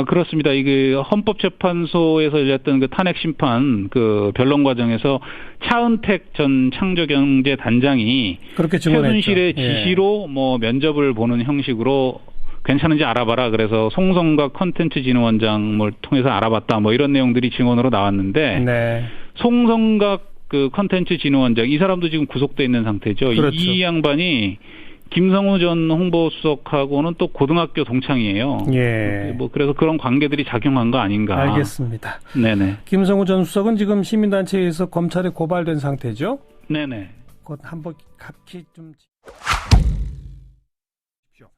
그렇습니다. 이게 헌법재판소에서 열렸던 그 탄핵 심판 그 변론 과정에서 차은택 전 창조경제단장이 그렇게 증언했죠. 최순실의 지시로 뭐 면접을 보는 형식으로 괜찮은지 알아봐라. 그래서 송성각 컨텐츠진흥원장을 통해서 알아봤다. 뭐 이런 내용들이 증언으로 나왔는데 송성각 그 컨텐츠진흥원장 이 사람도 지금 구속돼 있는 상태죠. 그렇죠. 이 양반이 김성우 전 홍보수석하고는 또 고등학교 동창이에요. 뭐 그래서 그런 관계들이 작용한 거 아닌가. 알겠습니다. 네네. 김성우 전 수석은 지금 시민단체에서 검찰에 고발된 상태죠. 네네. 곧 한번 각기 좀.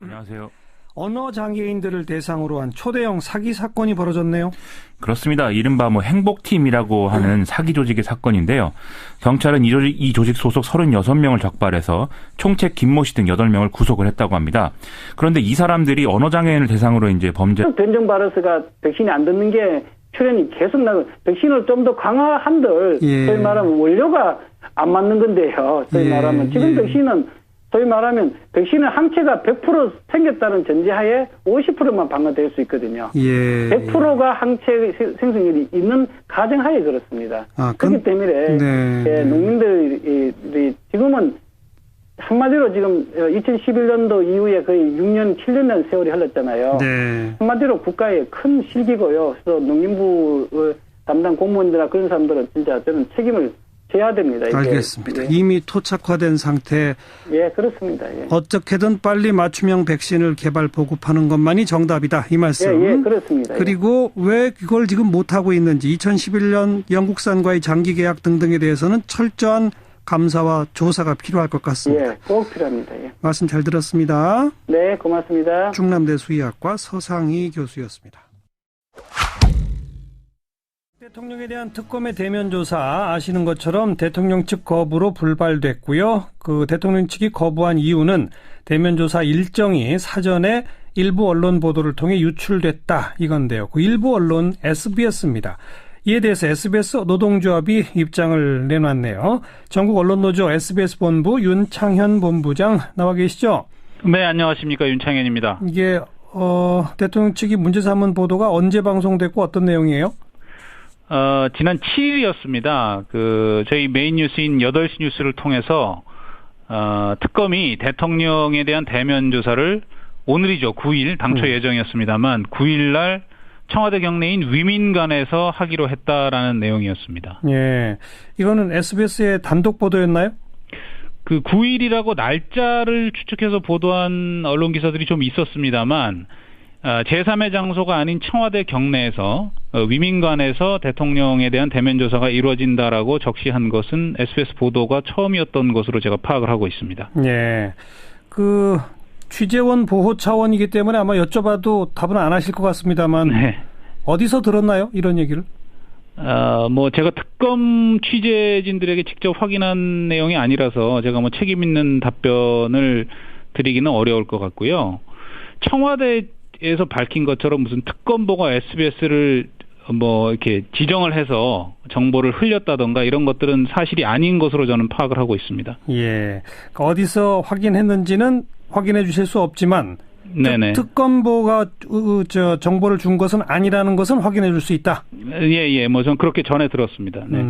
안녕하세요. 언어 장애인들을 대상으로 한 초대형 사기 사건이 벌어졌네요. 그렇습니다. 이른바 뭐 행복팀이라고 하는 사기 조직의 사건인데요. 경찰은 이 조직 소속 36명을 적발해서 총책 김모 씨 등 8명을 구속을 했다고 합니다. 그런데 이 사람들이 언어 장애인을 대상으로 이제 변종 바이러스가 백신이 안 듣는 게 출현이 계속 나고 백신을 좀 더 강화한들 소위 말하면 원료가 안 맞는 건데요. 소위 말하면 지금 백신은 소위 말하면 백신의 항체가 100% 생겼다는 전제하에 50%만 방어될 수 있거든요. 100%가 항체 생성률이 있는 가정하에 그렇습니다. 그렇기 때문에 농민들이 지금은 한마디로 지금 2011년도 이후에 거의 6년, 7년 세월이 흘렀잖아요. 한마디로 국가의 큰 실기고요. 그래서 농림부 담당 공무원들이나 그런 사람들은 진짜 저는 책임을 제야됩니다. 이게. 알겠습니다. 예. 이미 토착화된 상태. 예, 그렇습니다. 예. 어떻게든 빨리 맞춤형 백신을 개발 보급하는 것만이 정답이다. 이 말씀. 예, 그렇습니다. 그리고 왜 그걸 지금 못하고 있는지 2011년 영국산과의 장기 계약 등등에 대해서는 철저한 감사와 조사가 필요할 것 같습니다. 예, 꼭 필요합니다. 예. 말씀 잘 들었습니다. 네, 고맙습니다. 충남대 수의학과 서상희 교수였습니다. 대통령에 대한 특검의 대면 조사 아시는 것처럼 대통령 측 거부로 불발됐고요. 그 대통령 측이 거부한 이유는 대면 조사 일정이 사전에 일부 언론 보도를 통해 유출됐다 이건데요. 그 일부 언론 SBS입니다. 이에 대해서 SBS 노동조합이 입장을 내놨네요. 전국 언론노조 SBS 본부 윤창현 본부장 나와 계시죠? 네, 안녕하십니까. 윤창현입니다. 이게 대통령 측이 문제 삼은 보도가 언제 방송됐고 어떤 내용이에요? 지난 7일이었습니다. 저희 메인 뉴스인 8시 뉴스를 통해서, 특검이 대통령에 대한 대면 조사를 오늘이죠. 9일, 당초 예정이었습니다만, 9일날 청와대 경내인 위민관에서 하기로 했다라는 내용이었습니다. 예. 이거는 SBS의 단독 보도였나요? 9일이라고 날짜를 추측해서 보도한 언론 기사들이 좀 있었습니다만, 제3의 장소가 아닌 청와대 경내에서 위민관에서 대통령에 대한 대면 조사가 이루어진다라고 적시한 것은 SBS 보도가 처음이었던 것으로 제가 파악을 하고 있습니다. 예. 취재원 보호 차원이기 때문에 아마 여쭤봐도 답은 안 하실 것 같습니다만 네. 어디서 들었나요? 이런 얘기를? 제가 특검 취재진들에게 직접 확인한 내용이 아니라서 제가 책임 있는 답변을 드리기는 어려울 것 같고요. 청와대에서 밝힌 것처럼 무슨 특검보가 SBS를 이렇게 지정을 해서 정보를 흘렸다던가 이런 것들은 사실이 아닌 것으로 저는 파악을 하고 있습니다. 예. 어디서 확인했는지는 확인해 주실 수 없지만 네네. 특검보가 정보를 준 것은 아니라는 것은 확인해 줄 수 있다. 예. 전 그렇게 전해 들었습니다. 네.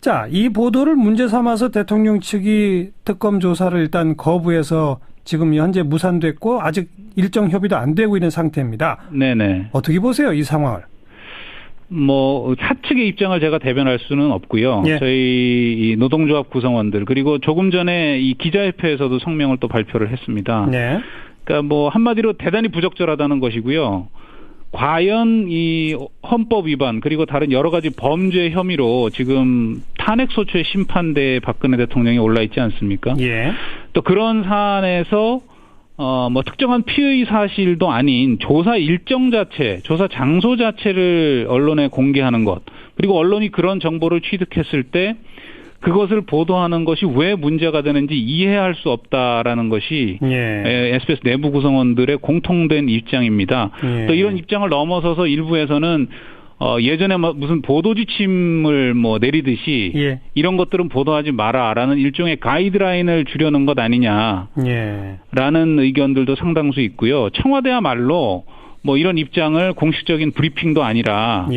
자, 이 보도를 문제 삼아서 대통령 측이 특검 조사를 일단 거부해서 지금 현재 무산됐고 아직 일정 협의도 안 되고 있는 상태입니다. 네네. 어떻게 보세요, 이 상황을? 사측의 입장을 제가 대변할 수는 없고요. 예. 저희 이 노동조합 구성원들 그리고 조금 전에 이 기자협회에서도 성명을 또 발표를 했습니다. 네. 그러니까 한마디로 대단히 부적절하다는 것이고요. 과연 이 헌법 위반 그리고 다른 여러 가지 범죄 혐의로 지금 탄핵소추의 심판대에 박근혜 대통령이 올라 있지 않습니까? 예. 또 그런 사안에서 특정한 피의 사실도 아닌 조사 일정 자체, 조사 장소 자체를 언론에 공개하는 것, 그리고 언론이 그런 정보를 취득했을 때 그것을 보도하는 것이 왜 문제가 되는지 이해할 수 없다라는 것이 SBS 내부 구성원들의 공통된 입장입니다. 또 이런 입장을 넘어서서 일부에서는 예전에 무슨 보도 지침을 내리듯이 이런 것들은 보도하지 마라라는 일종의 가이드라인을 주려는 것 아니냐라는 의견들도 상당수 있고요. 청와대야말로 이런 입장을 공식적인 브리핑도 아니라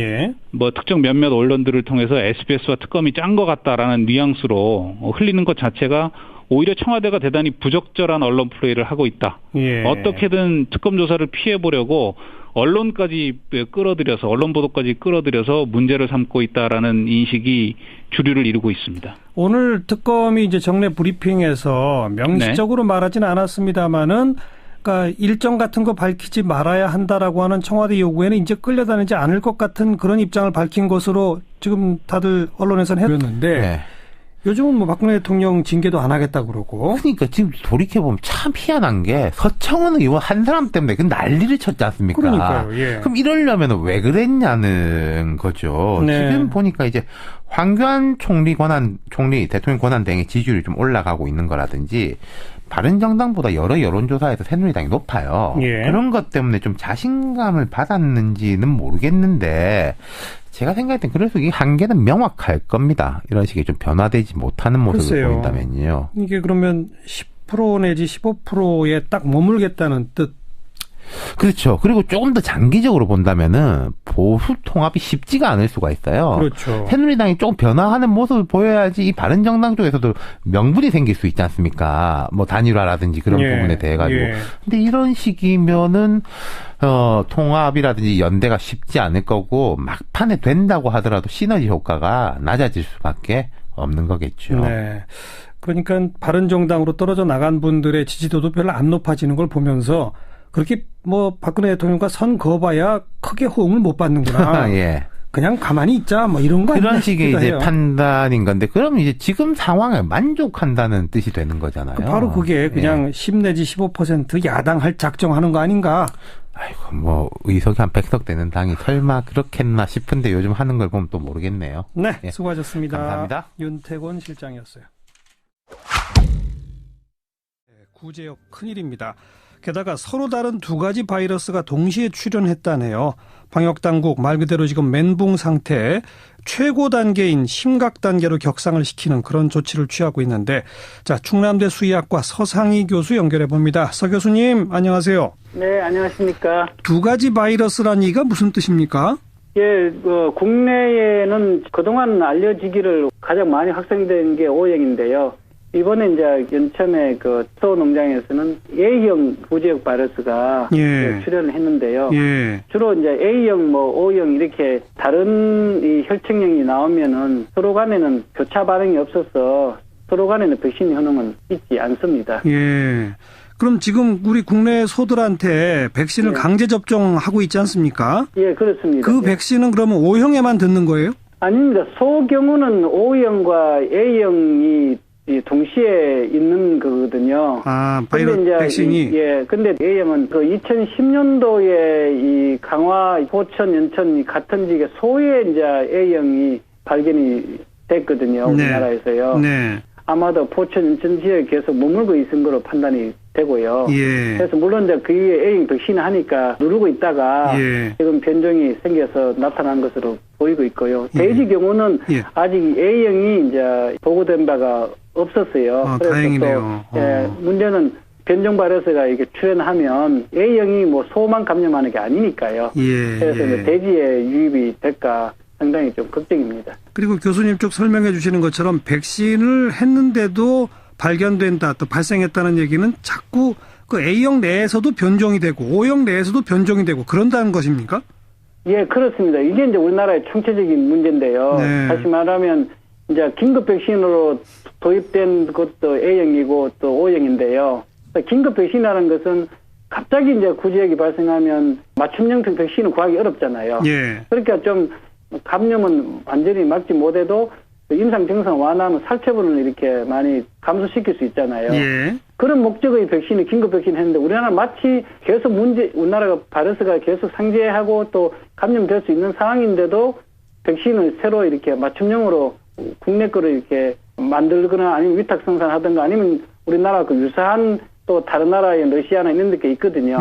특정 몇몇 언론들을 통해서 SBS와 특검이 짠 것 같다라는 뉘앙스로 흘리는 것 자체가 오히려 청와대가 대단히 부적절한 언론 플레이를 하고 있다. 어떻게든 특검 조사를 피해보려고 언론까지 끌어들여서 언론 보도까지 끌어들여서 문제를 삼고 있다라는 인식이 주류를 이루고 있습니다. 오늘 특검이 이제 정례 브리핑에서 명시적으로 말하지는 않았습니다만은 그러니까 일정 같은 거 밝히지 말아야 한다라고 하는 청와대 요구에는 이제 끌려다니지 않을 것 같은 그런 입장을 밝힌 것으로 지금 다들 언론에서는 했는데 요즘은 박근혜 대통령 징계도 안 하겠다 그러고. 그러니까 지금 돌이켜보면 참 희한한 게 서청원 의원 한 사람 때문에 그 난리를 쳤지 않습니까? 그러니까요. 예. 그럼 이러려면 왜 그랬냐는 거죠. 지금 보니까 이제 황교안 총리 대통령 권한 등의 지지율이 좀 올라가고 있는 거라든지 바른정당보다 여러 여론조사에서 새누리당이 높아요. 그런 것 때문에 좀 자신감을 받았는지는 모르겠는데 제가 생각할 땐 그래서 이 한계는 명확할 겁니다. 이런 식의 좀 변화되지 못하는 모습을 보인다면요. 이게 그러면 10% 내지 15%에 딱 머물겠다는 뜻. 그렇죠. 그리고 조금 더 장기적으로 본다면은 보수 통합이 쉽지가 않을 수가 있어요. 그렇죠. 새누리당이 조금 변화하는 모습을 보여야지 이 바른정당 쪽에서도 명분이 생길 수 있지 않습니까? 단일화라든지 그런 부분에 대해 가지고. 근데 이런 식이면은 통합이라든지 연대가 쉽지 않을 거고 막판에 된다고 하더라도 시너지 효과가 낮아질 수밖에 없는 거겠죠. 네. 그러니까 바른정당으로 떨어져 나간 분들의 지지도도 별로 안 높아지는 걸 보면서 그렇게 뭐 박근혜 대통령과 선 그어봐야 크게 호응을 못 받는구나. 예. 그냥 가만히 있자 뭐 이런 거 그런 식의 이제 해요. 판단인 건데 그럼 이제 지금 상황에 만족한다는 뜻이 되는 거잖아요. 바로 그게 그냥 10 내지 15% 야당할 작정하는 거 아닌가? 아이고 뭐 의석이 한 100석 되는 당이 설마 그렇겠나 싶은데 요즘 하는 걸 보면 또 모르겠네요. 네, 예. 수고하셨습니다. 감사합니다. 윤태곤 실장이었어요. 구제역 큰일입니다. 게다가 서로 다른 두 가지 바이러스가 동시에 출현했다네요. 방역당국 말 그대로 지금 멘붕 상태에 최고 단계인 심각 단계로 격상을 시키는 그런 조치를 취하고 있는데, 자, 충남대 수의학과 서상희 교수 연결해 봅니다. 서 교수님, 안녕하세요. 네, 안녕하십니까. 두 가지 바이러스란 얘기가 무슨 뜻입니까? 예, 국내에는 그동안 알려지기를 가장 많이 확산된 게 O형인데요. 이번에 이제 연천의 소 농장에서는 A형 구제역 바이러스가 출현을 했는데요. 예. 주로 이제 A형, O형 이렇게 다른 이 혈청형이 나오면은 서로 간에는 교차 반응이 없어서 서로 간에는 백신 효능은 있지 않습니다. 예. 그럼 지금 우리 국내 소들한테 백신을 강제 접종하고 있지 않습니까? 예, 그렇습니다. 그 백신은 그러면 O형에만 듣는 거예요? 아닙니다. 소 경우는 O형과 A형이 동시에 있는 거거든요. 아, 바이러스 백신이? 예, 근데 A형은 2010년도에 이 강화, 포천, 연천 같은 지역에 소에 이제 A형이 발견이 됐거든요. 우리나라에서요. 네. 아마도 포천, 연천 지역에 계속 머물고 있은 거로 판단이 되고요. 예. 그래서 물론 이제 그 위에 A형 백신을 하니까 누르고 있다가 지금 변종이 생겨서 나타난 것으로 보이고 있고요. 돼지 경우는 아직 A형이 이제 보고된 바가 없었어요. 그래서 다행이네요. 또 문제는 변종 바이러스가 이렇게 출현하면 A형이 소만 감염하는 게 아니니까요. 그래서 돼지에 유입이 될까 상당히 좀 걱정입니다. 그리고 교수님 쪽 설명해 주시는 것처럼 백신을 했는데도 발견된다, 또 발생했다는 얘기는 자꾸 그 A형 내에서도 변종이 되고 O형 내에서도 변종이 되고 그런다는 것입니까? 예, 그렇습니다. 이게 이제 우리나라의 총체적인 문제인데요. 다시 말하면 이제 긴급 백신으로 도입된 것도 A형이고 또 O형인데요. 긴급 백신이라는 것은 갑자기 이제 구제역이 발생하면 맞춤형 백신을 구하기 어렵잖아요. 그러니까 좀 감염은 완전히 막지 못해도 임상 증상 완화하면 살처분을 이렇게 많이 감소시킬 수 있잖아요. 그런 목적의 백신이 긴급 백신 했는데 우리나라 마치 계속 우리나라가 바이러스가 계속 상재하고 또 감염될 수 있는 상황인데도 백신을 새로 이렇게 맞춤형으로 국내 거를 이렇게 만들거나 아니면 위탁 생산하든가 아니면 우리나라 유사한 또 다른 나라의 러시아나 이런 데 있거든요.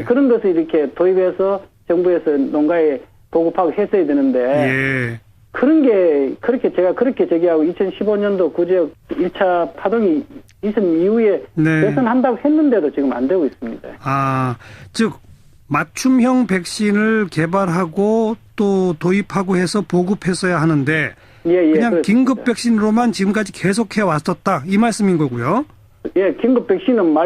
그런 것을 이렇게 도입해서 정부에서 농가에 보급하고 했어야 되는데 그런 게 제가 그렇게 제기하고 2015년도 구제역 1차 파동이 있은 이후에 개선한다고 했는데도 지금 안 되고 있습니다. 아, 즉 맞춤형 백신을 개발하고 또 도입하고 해서 보급했어야 하는데 그냥 그렇습니다. 긴급 백신으로만 지금까지 계속해 왔었다 이 말씀인 거고요. 긴급 백신은